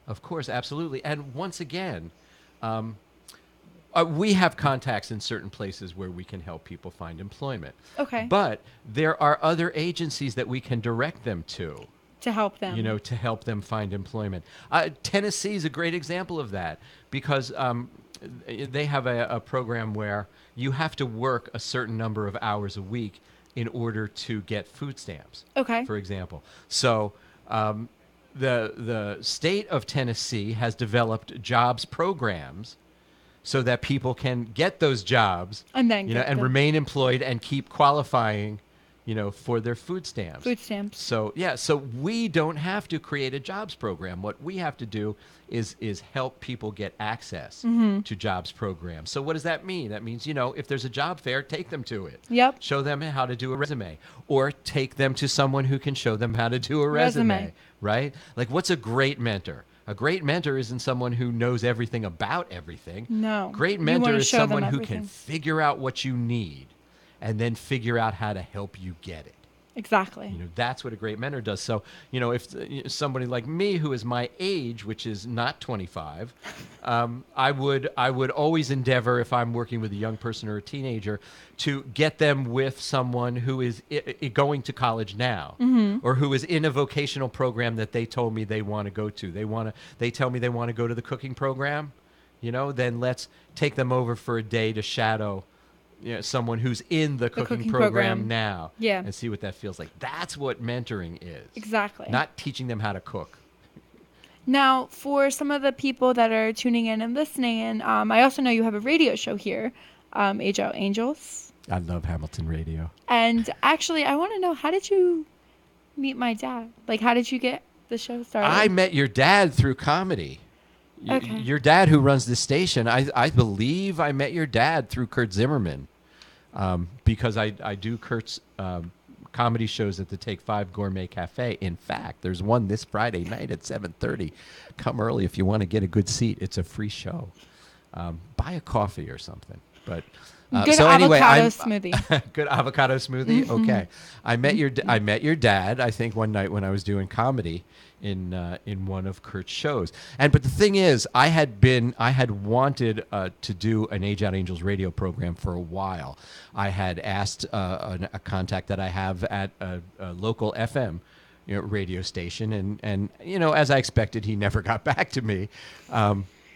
absolutely. And once again, we have contacts in certain places where we can help people find employment. Okay. But there are other agencies that we can direct them to. To help them. To help them find employment. Tennessee is a great example of that because they have a program where you have to work a certain number of hours a week in order to get food stamps. Okay. For example. So the state of Tennessee has developed jobs programs so that people can get those jobs and then remain employed and keep qualifying for their food stamps. Food stamps. So we don't have to create a jobs program. What we have to do is help people get access to jobs programs. So what does that mean? That means, if there's a job fair, take them to it. Yep. Show them how to do a resume, or take them to someone who can show them how to do a resume. Right? Like, what's a great mentor? A great mentor isn't someone who knows everything about everything. No. Great mentor is someone who everything. can figure out what you need and then figure out how to help you get it. Exactly. That's what a great mentor does. So, if somebody like me who is my age, which is not 25, I would always endeavor, if I'm working with a young person or a teenager, to get them with someone who is going to college now, or who is in a vocational program that they told me they want to go to. They tell me they want to go to the cooking program, then let's take them over for a day to shadow someone who's in the cooking program now, and see what that feels like. That's what mentoring is. Exactly. Not teaching them how to cook. Now, for some of the people that are tuning in and listening, and I also know you have a radio show here, Age Out Angels. I love Hamilton Radio. And actually, I want to know, how did you meet my dad? Like, how did you get the show started? I met your dad through comedy. Okay. Your dad, who runs this station, I believe I met your dad through Kurt Zimmerman, because I do Kurt's comedy shows at the Take 5 Gourmet Cafe. In fact, there's one this Friday night at 7:30. Come early if you want to get a good seat. It's a free show. Buy a coffee or something. But good avocado smoothie. Good avocado smoothie. Mm-hmm. Okay, I met your dad. I think one night when I was doing comedy in one of Kurt's shows. But the thing is, I had wanted to do an Age Out Angels radio program for a while. I had asked a contact that I have at a local FM radio station, and as I expected, he never got back to me.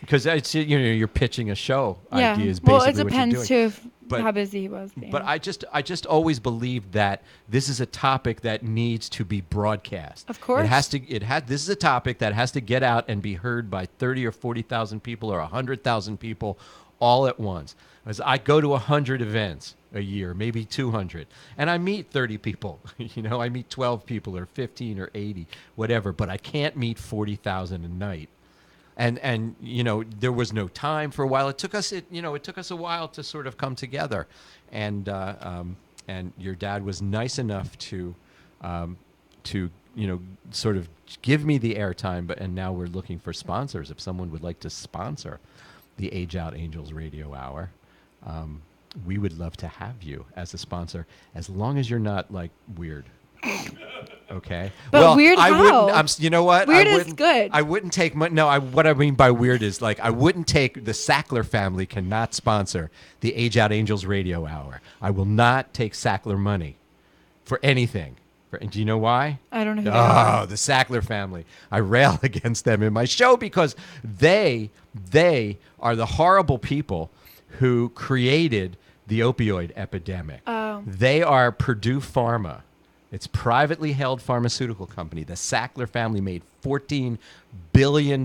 Because you're pitching a show ideas. Basically well, it depends too how busy he was. But I just always believed that this is a topic that needs to be broadcast. Of course, This is a topic that has to get out and be heard by 30 or 40,000 people or 100,000 people all at once. As I go to 100 events a year, maybe 200, and I meet 30 people. I meet 12 people or 15 or 80, whatever. But I can't meet 40,000 a night. And there was no time for a while. It took us a while to sort of come together, and your dad was nice enough to sort of give me the airtime. And now we're looking for sponsors. If someone would like to sponsor the Age Out Angels Radio Hour, we would love to have you as a sponsor, as long as you're not like weird. Okay. But weird how? You know what? Weird is good. I wouldn't take money. No, what I mean by weird is, like, I wouldn't take, the Sackler family cannot sponsor the Age Out Angels Radio Hour. I will not take Sackler money for anything. Do you know why? I don't know who they are. The Sackler family. I rail against them in my show because they are the horrible people who created the opioid epidemic. Oh. They are Purdue Pharma. It's a privately held pharmaceutical company. The Sackler family made $14 billion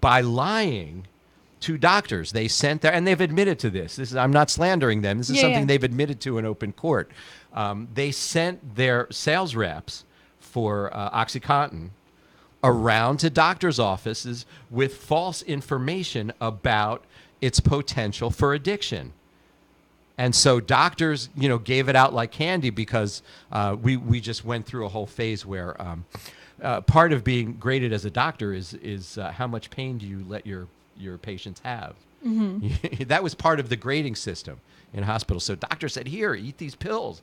by lying to doctors. They sent their, and they've admitted to this. I'm not slandering them. This is something they've admitted to in open court. They sent their sales reps for OxyContin around to doctors' offices with false information about its potential for addiction. And so doctors, gave it out like candy because we just went through a whole phase where part of being graded as a doctor is how much pain do you let your patients have. Mm-hmm. That was part of the grading system in hospitals. So doctors said, here, eat these pills.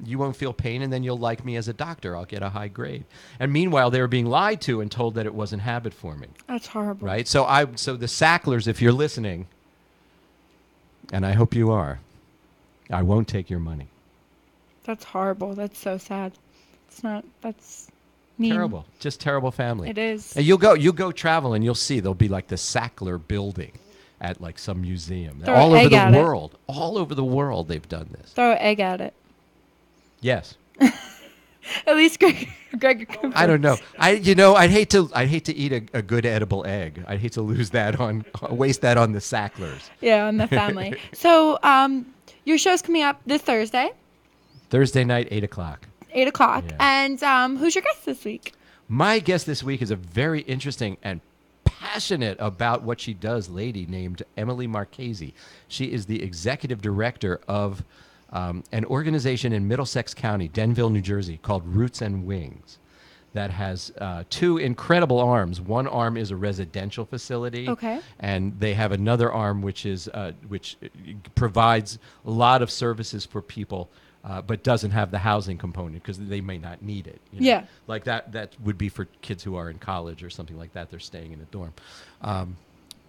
You won't feel pain, and then you'll like me as a doctor. I'll get a high grade. And meanwhile, they were being lied to and told that it wasn't habit forming. That's horrible. Right? So the Sacklers, if you're listening, and I hope you are, I won't take your money. That's horrible. That's so sad. That's mean. Terrible. Just terrible family. It is. And you'll go travel and you'll see there'll be like the Sackler building at like some museum. Throw all an over egg the at world. It. All over the world they've done this. Throw an egg at it. Yes. At least Greg. I don't know. I'd hate to eat a good edible egg. I'd hate to waste that on the Sacklers. Yeah, on the family. So, your show's coming up this Thursday. Thursday night, 8:00. 8:00. Yeah. And who's your guest this week? My guest this week is a very interesting and passionate about what she does lady named Emily Marchese. She is the executive director of an organization in Middlesex County, Denville, New Jersey, called Roots and Wings, that has two incredible arms. One arm is a residential facility, and they have another arm which provides a lot of services for people, but doesn't have the housing component because they may not need it. Yeah, like that would be for kids who are in college or something like that. They're staying in a dorm.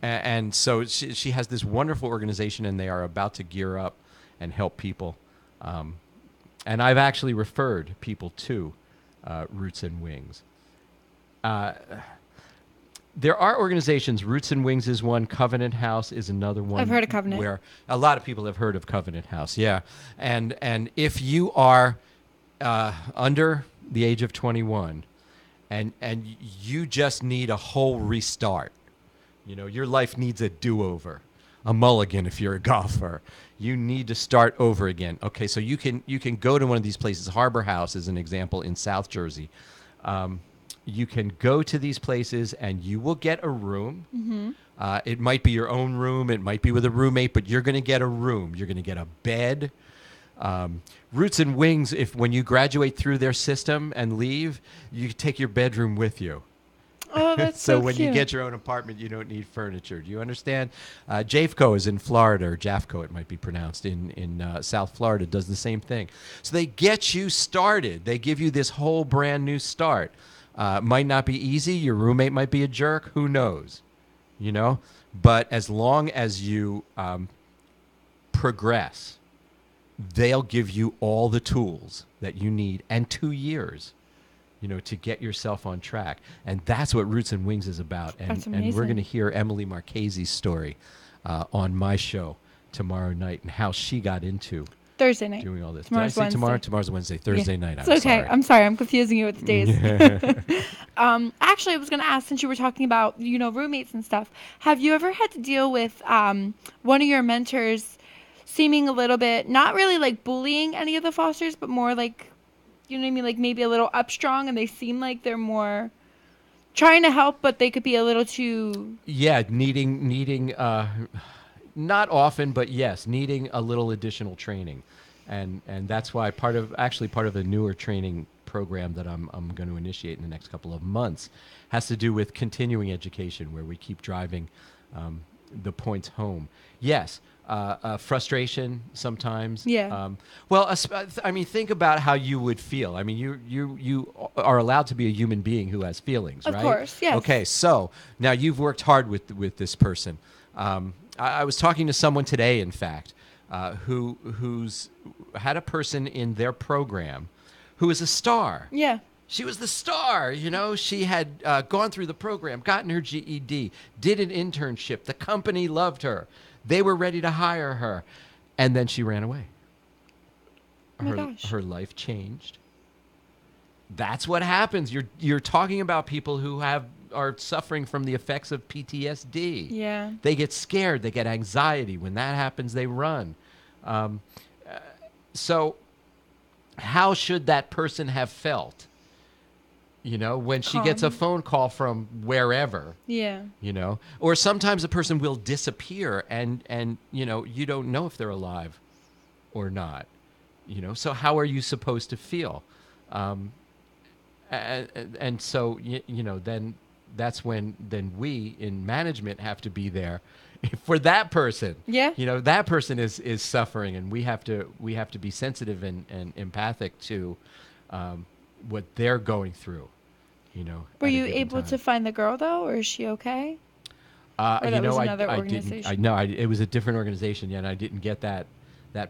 And so she has this wonderful organization, and they are about to gear up and help people. And I've actually referred people to Roots and Wings. There are organizations. Roots and Wings is one. Covenant House is another one. I've heard of Covenant. Where a lot of people have heard of Covenant House, yeah. And if you are under the age of 21 and you just need a whole restart, your life needs a do-over, a mulligan if you're a golfer. You need to start over again. Okay, so you can go to one of these places. Harbor House is an example in South Jersey. You can go to these places and you will get a room. Mm-hmm. It might be your own room. It might be with a roommate, but you're going to get a room. You're going to get a bed. Roots and Wings, when you graduate through their system and leave, you take your bedroom with you. Oh, that's so when cute. you get your own apartment, you don't need furniture. Do you understand? JAFCO is in Florida, or JAFCO it might be pronounced, in South Florida, does the same thing. So they get you started. They give you this whole brand new start. Might not be easy. Your roommate might be a jerk. Who knows? But as long as you progress, they'll give you all the tools that you need, and 2 years to get yourself on track. And that's what Roots and Wings is about. That's And amazing. we're going to hear Emily Marchese's story on my show tomorrow night and how she got into Thursday night. doing all this. Tomorrow's Did I say Wednesday. tomorrow? Tomorrow's Wednesday. Thursday night. It's okay. I'm sorry. I'm confusing you with the days. Actually, I was going to ask, since you were talking about, roommates and stuff, have you ever had to deal with one of your mentors seeming a little bit, not really like bullying any of the fosters, but more like, you know what I mean? Like maybe a little upstrong, and they seem like they're more trying to help, but they could be a little too... Yeah, needing not often, but yes, needing a little additional training. And that's why part of a newer training program that I'm going to initiate in the next couple of months has to do with continuing education, where we keep driving the points home. Yes, frustration sometimes. Yeah. Think about how you would feel. I mean, you are allowed to be a human being who has feelings, right? Of course, yes. Okay, so now you've worked hard with this person. I was talking to someone today, in fact, who's had a person in their program who is a star. Yeah. She was the star, She had gone through the program, gotten her GED, did an internship. The company loved her. They were ready to hire her. And then she ran away. Oh my gosh. Her life changed. That's what happens. You're talking about people who have are suffering from the effects of PTSD. Yeah. They get scared. They get anxiety. When that happens, they run. So how should that person have felt? When she gets a Calm. phone call from wherever, Yeah. or sometimes a person will disappear and you don't know if they're alive or not, so how are you supposed to feel? And so, then that's when we in management have to be there for that person. Yeah. That person is suffering, and we have to be sensitive and empathic to what they're going through. Were you able to find the girl though, or is she okay? Or that was another organization? It was a different organization. Yeah, and I didn't get that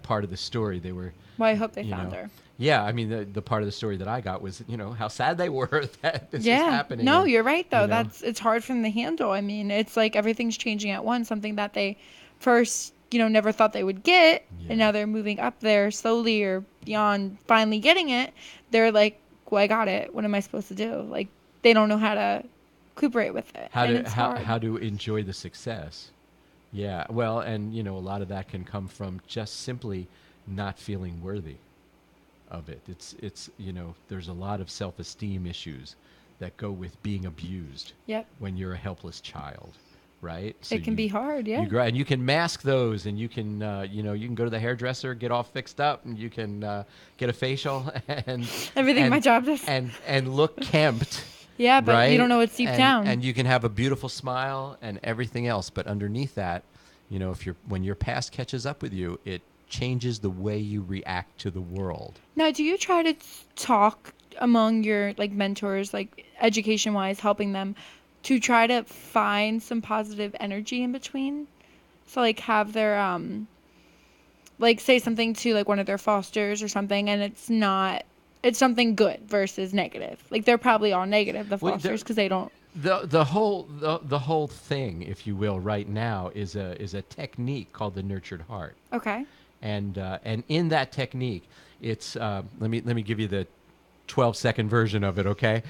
part of the story. They were. Well, I hope they found her. Yeah, I mean the part of the story that I got was how sad they were that this is happening. No, and, you're right though. It's hard for them to handle. I mean, it's like everything's changing at once. Something that they first never thought they would get, and now they're moving up there slowly or beyond finally getting it. They're like, well, I got it. What am I supposed to do? Like, they don't know how to recuperate with it. How to enjoy the success. Yeah, well, and a lot of that can come from just simply not feeling worthy of it. It's there's a lot of self-esteem issues that go with being abused. Yep. When you're a helpless child, right? So it can be hard, yeah. And you can mask those, and you can you can go to the hairdresser, get all fixed up, and you can get a facial and everything my job does, and look kempt. Yeah, but right? You don't know what's deep down. And you can have a beautiful smile and everything else, but underneath that, when your past catches up with you, it changes the way you react to the world. Now, do you try to talk among your mentors, education-wise, helping them to try to find some positive energy in between? So have their say something to one of their fosters or something, and it's something good versus negative. They're probably all negative, the fosters, because they don't. The whole thing, if you will, right now is a technique called the nurtured heart. Okay. And in that technique, it's let me give you the 12-second version of it. Okay,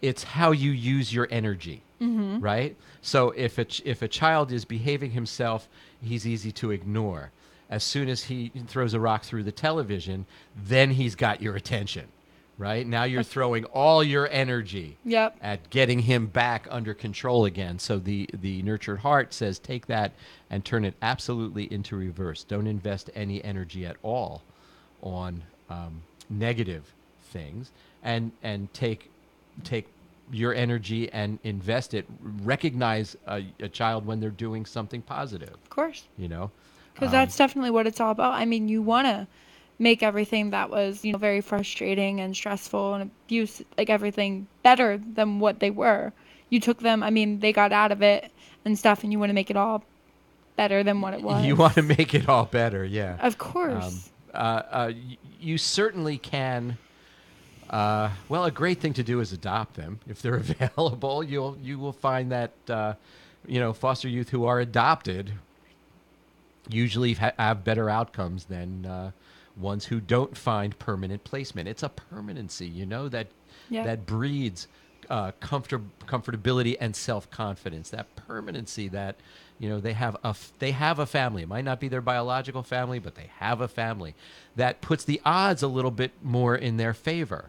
it's how you use your energy. Mm-hmm. Right. So if a child is behaving himself, he's easy to ignore. As soon as he throws a rock through the television, then he's got your attention. Right? Now you're throwing all your energy at getting him back under control again. So the nurtured heart says take that and turn it absolutely into reverse. Don't invest any energy at all on negative things, and take your energy and invest it. Recognize a child when they're doing something positive. Of course. Because that's definitely what it's all about. I mean, you want to make everything that was, very frustrating and stressful and abuse, everything better than what they were. You took them, they got out of it and stuff, and you want to make it all better than what it was. You want to make it all better, yeah. Of course. You certainly can. Well, a great thing to do is adopt them if they're available. You will find that foster youth who are adopted usually have better outcomes than ones who don't find permanent placement. It's a permanency, that breeds comfortability and self-confidence. That permanency that they have a family. It might not be their biological family, but they have a family that puts the odds a little bit more in their favor.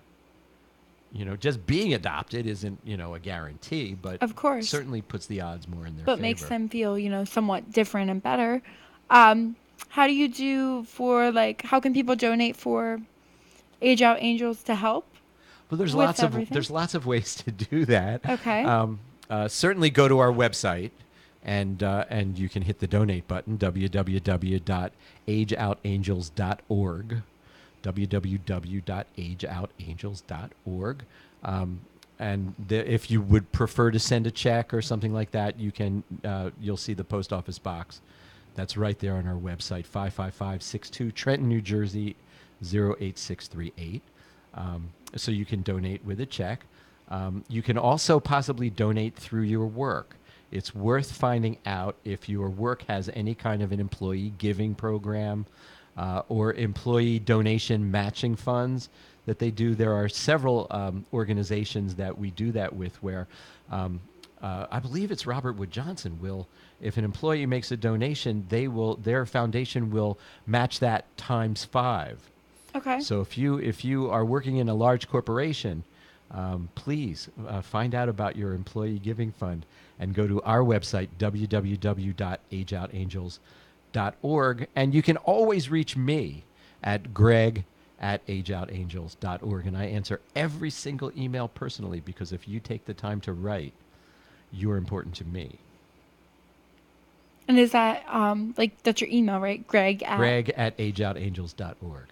Just being adopted isn't a guarantee, but of course certainly puts the odds more in their favor. But makes them feel somewhat different and better. How do you do for how can people donate for Age Out Angels to help? Well, there's lots of ways to do that. Okay. Certainly go to our website and you can hit the donate button, www.ageoutangels.org, www.ageoutangels.org. And if you would prefer to send a check or something like that, you can. You'll see the post office box. That's right there on our website, 55562 Trenton, New Jersey, 08638. So you can donate with a check. You can also possibly donate through your work. It's worth finding out if your work has any kind of an employee giving program or employee donation matching funds. that they do. There are several organizations that we do that with where I believe it's Robert Wood Johnson will, if an employee makes a donation, their foundation will match that times 5. Okay. So if you are working in a large corporation, please find out about your employee giving fund and go to our website, www.ageoutangels.org. And you can always reach me at greg@ageoutangels.org. And I answer every single email personally, because if you take the time to write, you're important to me. And is that, that's your email, right? greg@ageoutangels.org.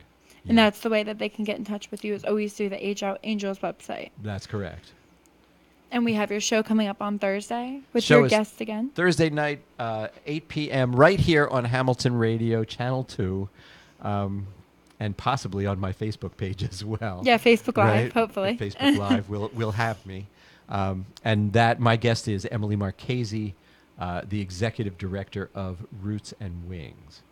And that's the way that they can get in touch with you, is always through the Age Out Angels website. That's correct. And we have your show coming up on Thursday with your guest again. Thursday night, 8 p.m., right here on Hamilton Radio, Channel 2, and possibly on my Facebook page as well. Yeah, Facebook Live, hopefully. Facebook Live will have me. And that my guest is Emily Marchese, the executive director of Roots and Wings.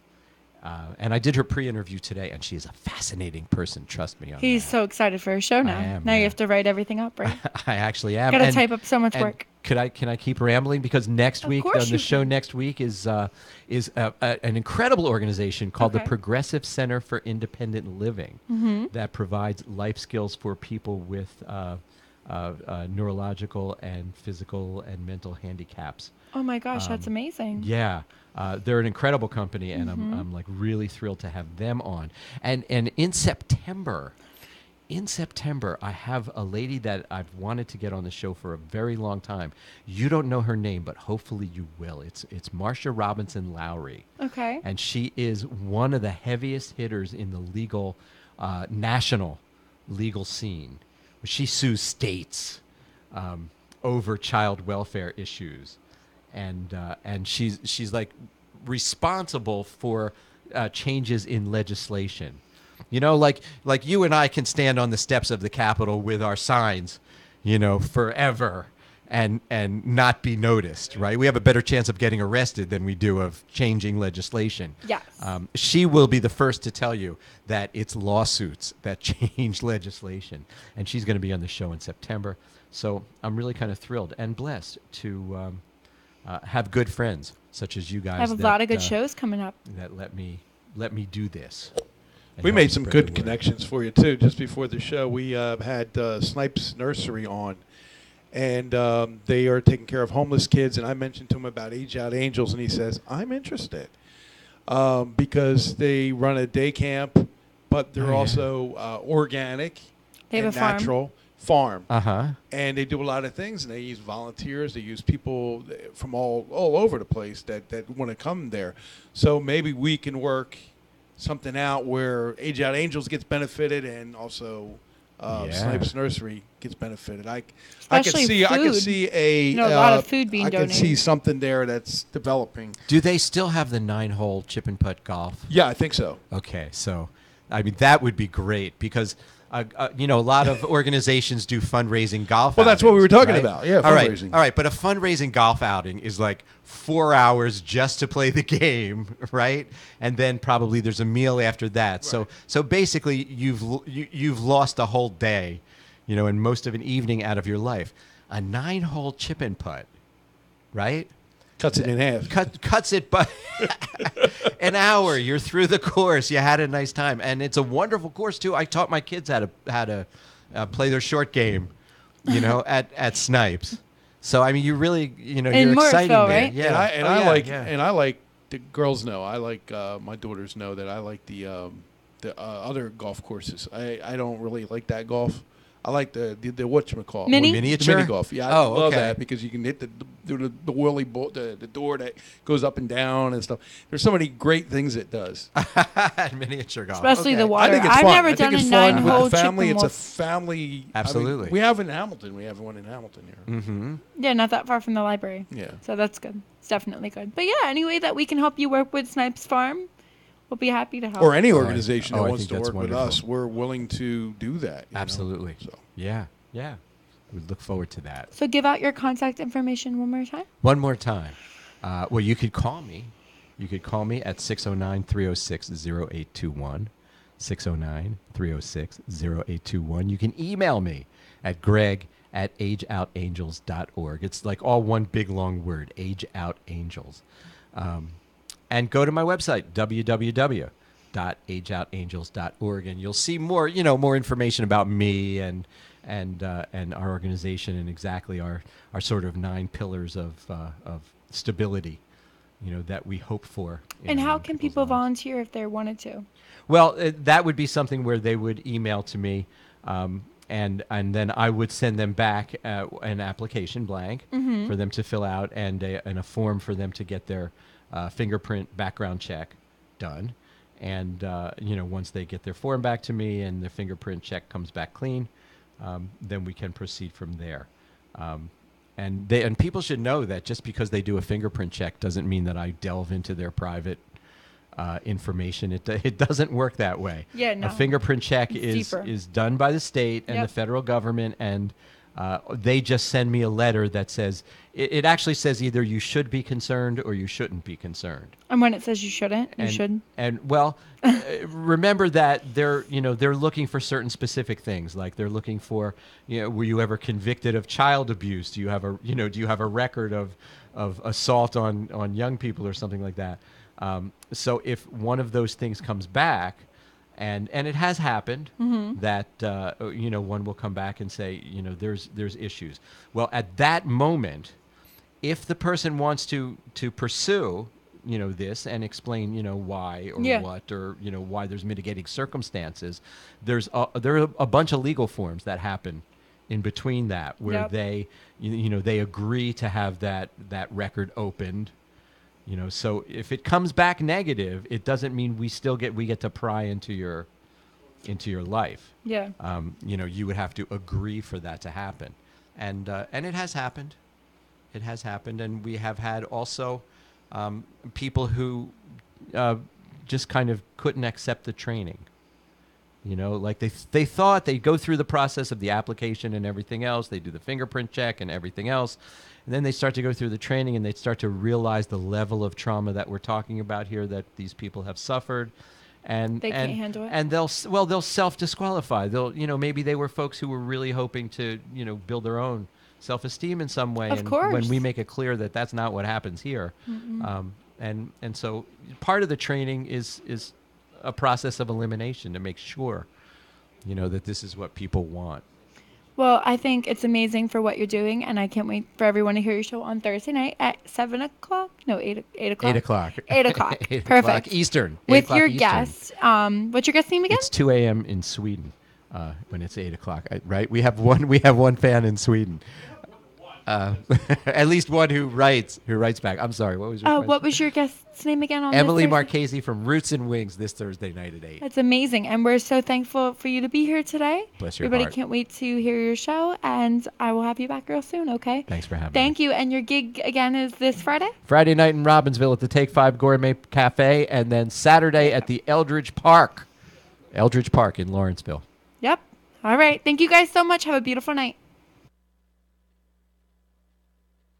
And I did her pre-interview today, and she is a fascinating person. Trust me on He's that. so excited for her show now. Now you have to write everything up, right? I actually am. Got to type up so much work. Can I keep rambling? Because next week on the show next week is an incredible organization called the Progressive Center for Independent Living that provides life skills for people with neurological and physical and mental handicaps. Oh my gosh, that's amazing. Yeah. They're an incredible company, and I'm like really thrilled to have them on. And in September, I have a lady that I've wanted to get on the show for a very long time. You don't know her name, but hopefully you will. It's Marsha Robinson Lowry. Okay. And she is one of the heaviest hitters in the legal, national legal scene. She sues states over child welfare issues. And she's like responsible for changes in legislation. You know, like you and I can stand on the steps of the Capitol with our signs, forever and not be noticed, right? We have a better chance of getting arrested than we do of changing legislation. Yes. She will be the first to tell you that it's lawsuits that change legislation. And she's going to be on the show in September. So I'm really kind of thrilled and blessed to have good friends such as you guys. I have a lot of good shows coming up. That let me do this. We made some good connections for you too. Just before the show, we had Snipes Nursery on, and they are taking care of homeless kids. And I mentioned to him about Age Out Angels, and he says, "I'm interested," because they run a day camp, but they're also organic they have and a farm. natural farm. Uh-huh. And they do a lot of things, and they use volunteers. They use people from all over the place that want to come there. So maybe we can work something out where Age Out Angels gets benefited, and also Snipes Nursery gets benefited. I could see a lot of food being donated. I could see something there that's developing. Do they still have the 9-hole chip and putt golf? Yeah, I think so. Okay, so I mean that would be great because a lot of organizations do fundraising golf. Well, that's what we were talking right? about. Yeah, fundraising. All right, but a fundraising golf outing is like 4 hours just to play the game, right? And then probably there's a meal after that. Right. So basically, you've lost a whole day, and most of an evening out of your life. A 9-hole chip and putt, right? Cuts it in half. Cuts it by an hour. You're through the course. You had a nice time, and it's a wonderful course too. I taught my kids how to play their short game, at Snipes. So I mean, you really, you're exciting there. Right? Yeah, and I like the girls know. I like my daughters know that I like the other golf courses. I don't really like that golf. I like the whatchamacallit. Miniature? The mini golf. Yeah, I love that because you can hit the whirly the door that goes up and down and stuff. There's so many great things it does. Miniature golf. Especially the water. I think it's I've fun. never done a 9-hole family. chip and It's a family. Absolutely. I mean, we have in Hamilton. We have one in Hamilton here. Mm-hmm. Yeah, not that far from the library. Yeah. So that's good. It's definitely good. But yeah, any way that we can help you work with Snipes Farm, we'll be happy to help. Or any organization that I wants think to that's work with wonderful. us, we're willing to do that. Absolutely. So. Yeah. We look forward to that. So give out your contact information one more time. One more time. Well, you could call me. You could call me at 609-306-0821. 609-306-0821. You can email me at greg@ageoutangels.org. It's like all one big long word, Age Out Angels. And go to my website, www.ageoutangels.org, and you'll see more, more information about me and our organization and exactly our sort of 9 pillars of stability, that we hope for. And how can people volunteer if they wanted to? Well, that would be something where they would email to me, and then I would send them back an application blank for them to fill out and a form for them to get their fingerprint background check done. And, once they get their form back to me and their fingerprint check comes back clean, then we can proceed from there. And people should know that just because they do a fingerprint check doesn't mean that I delve into their private information. It doesn't work that way. Yeah, no. A fingerprint check It's is done by the state and the federal government, and they just send me a letter that says, it actually says either you should be concerned or you shouldn't be concerned. And when it says you shouldn't, you should. And well, remember that they're looking for certain specific things. Like they're looking for, were you ever convicted of child abuse? Do you have a record of assault on young people or something like that? So if one of those things comes back, and it has happened that one will come back and say, there's issues. Well, at that moment, if the person wants to pursue this and explain why or what or why there's mitigating circumstances, there are a bunch of legal forms that happen in between that where they agree to have that record opened. So if it comes back negative, it doesn't mean we get to pry into your life. Yeah. You would have to agree for that to happen, and it has happened. It has happened, and we have had also people who just kind of couldn't accept the training. Like they thought they'd go through the process of the application and everything else. They do the fingerprint check and everything else. And then they start to go through the training and they start to realize the level of trauma that we're talking about here that these people have suffered. And they can't handle it. And they'll self-disqualify. Maybe they were folks who were really hoping to, build their own self-esteem in some way. Of course. When we make it clear that that's not what happens here. And so part of the training is a process of elimination to make sure, that this is what people want. Well, I think it's amazing for what you're doing, and I can't wait for everyone to hear your show on Thursday night at 7 o'clock. No, 8 o'clock. 8 o'clock. 8 o'clock. 8 Perfect. o'clock Eastern. With your guest. What's your guest name again? It's 2 a.m. in Sweden when it's 8 o'clock, right? We have one fan in Sweden. At least one who writes back. I'm sorry. What was your question? What was your guest's name again? On Emily this Marchese from Roots and Wings this Thursday night at 8. That's amazing, and we're so thankful for you to be here today. Bless your Everybody heart. can't wait to hear your show, and I will have you back real soon. Okay. Thanks for having me. Thank you. And your gig again is this Friday? Friday night in Robbinsville at the Take 5 Gourmet Cafe, and then Saturday at the Eldridge Park in Lawrenceville. Yep. All right. Thank you guys so much. Have a beautiful night.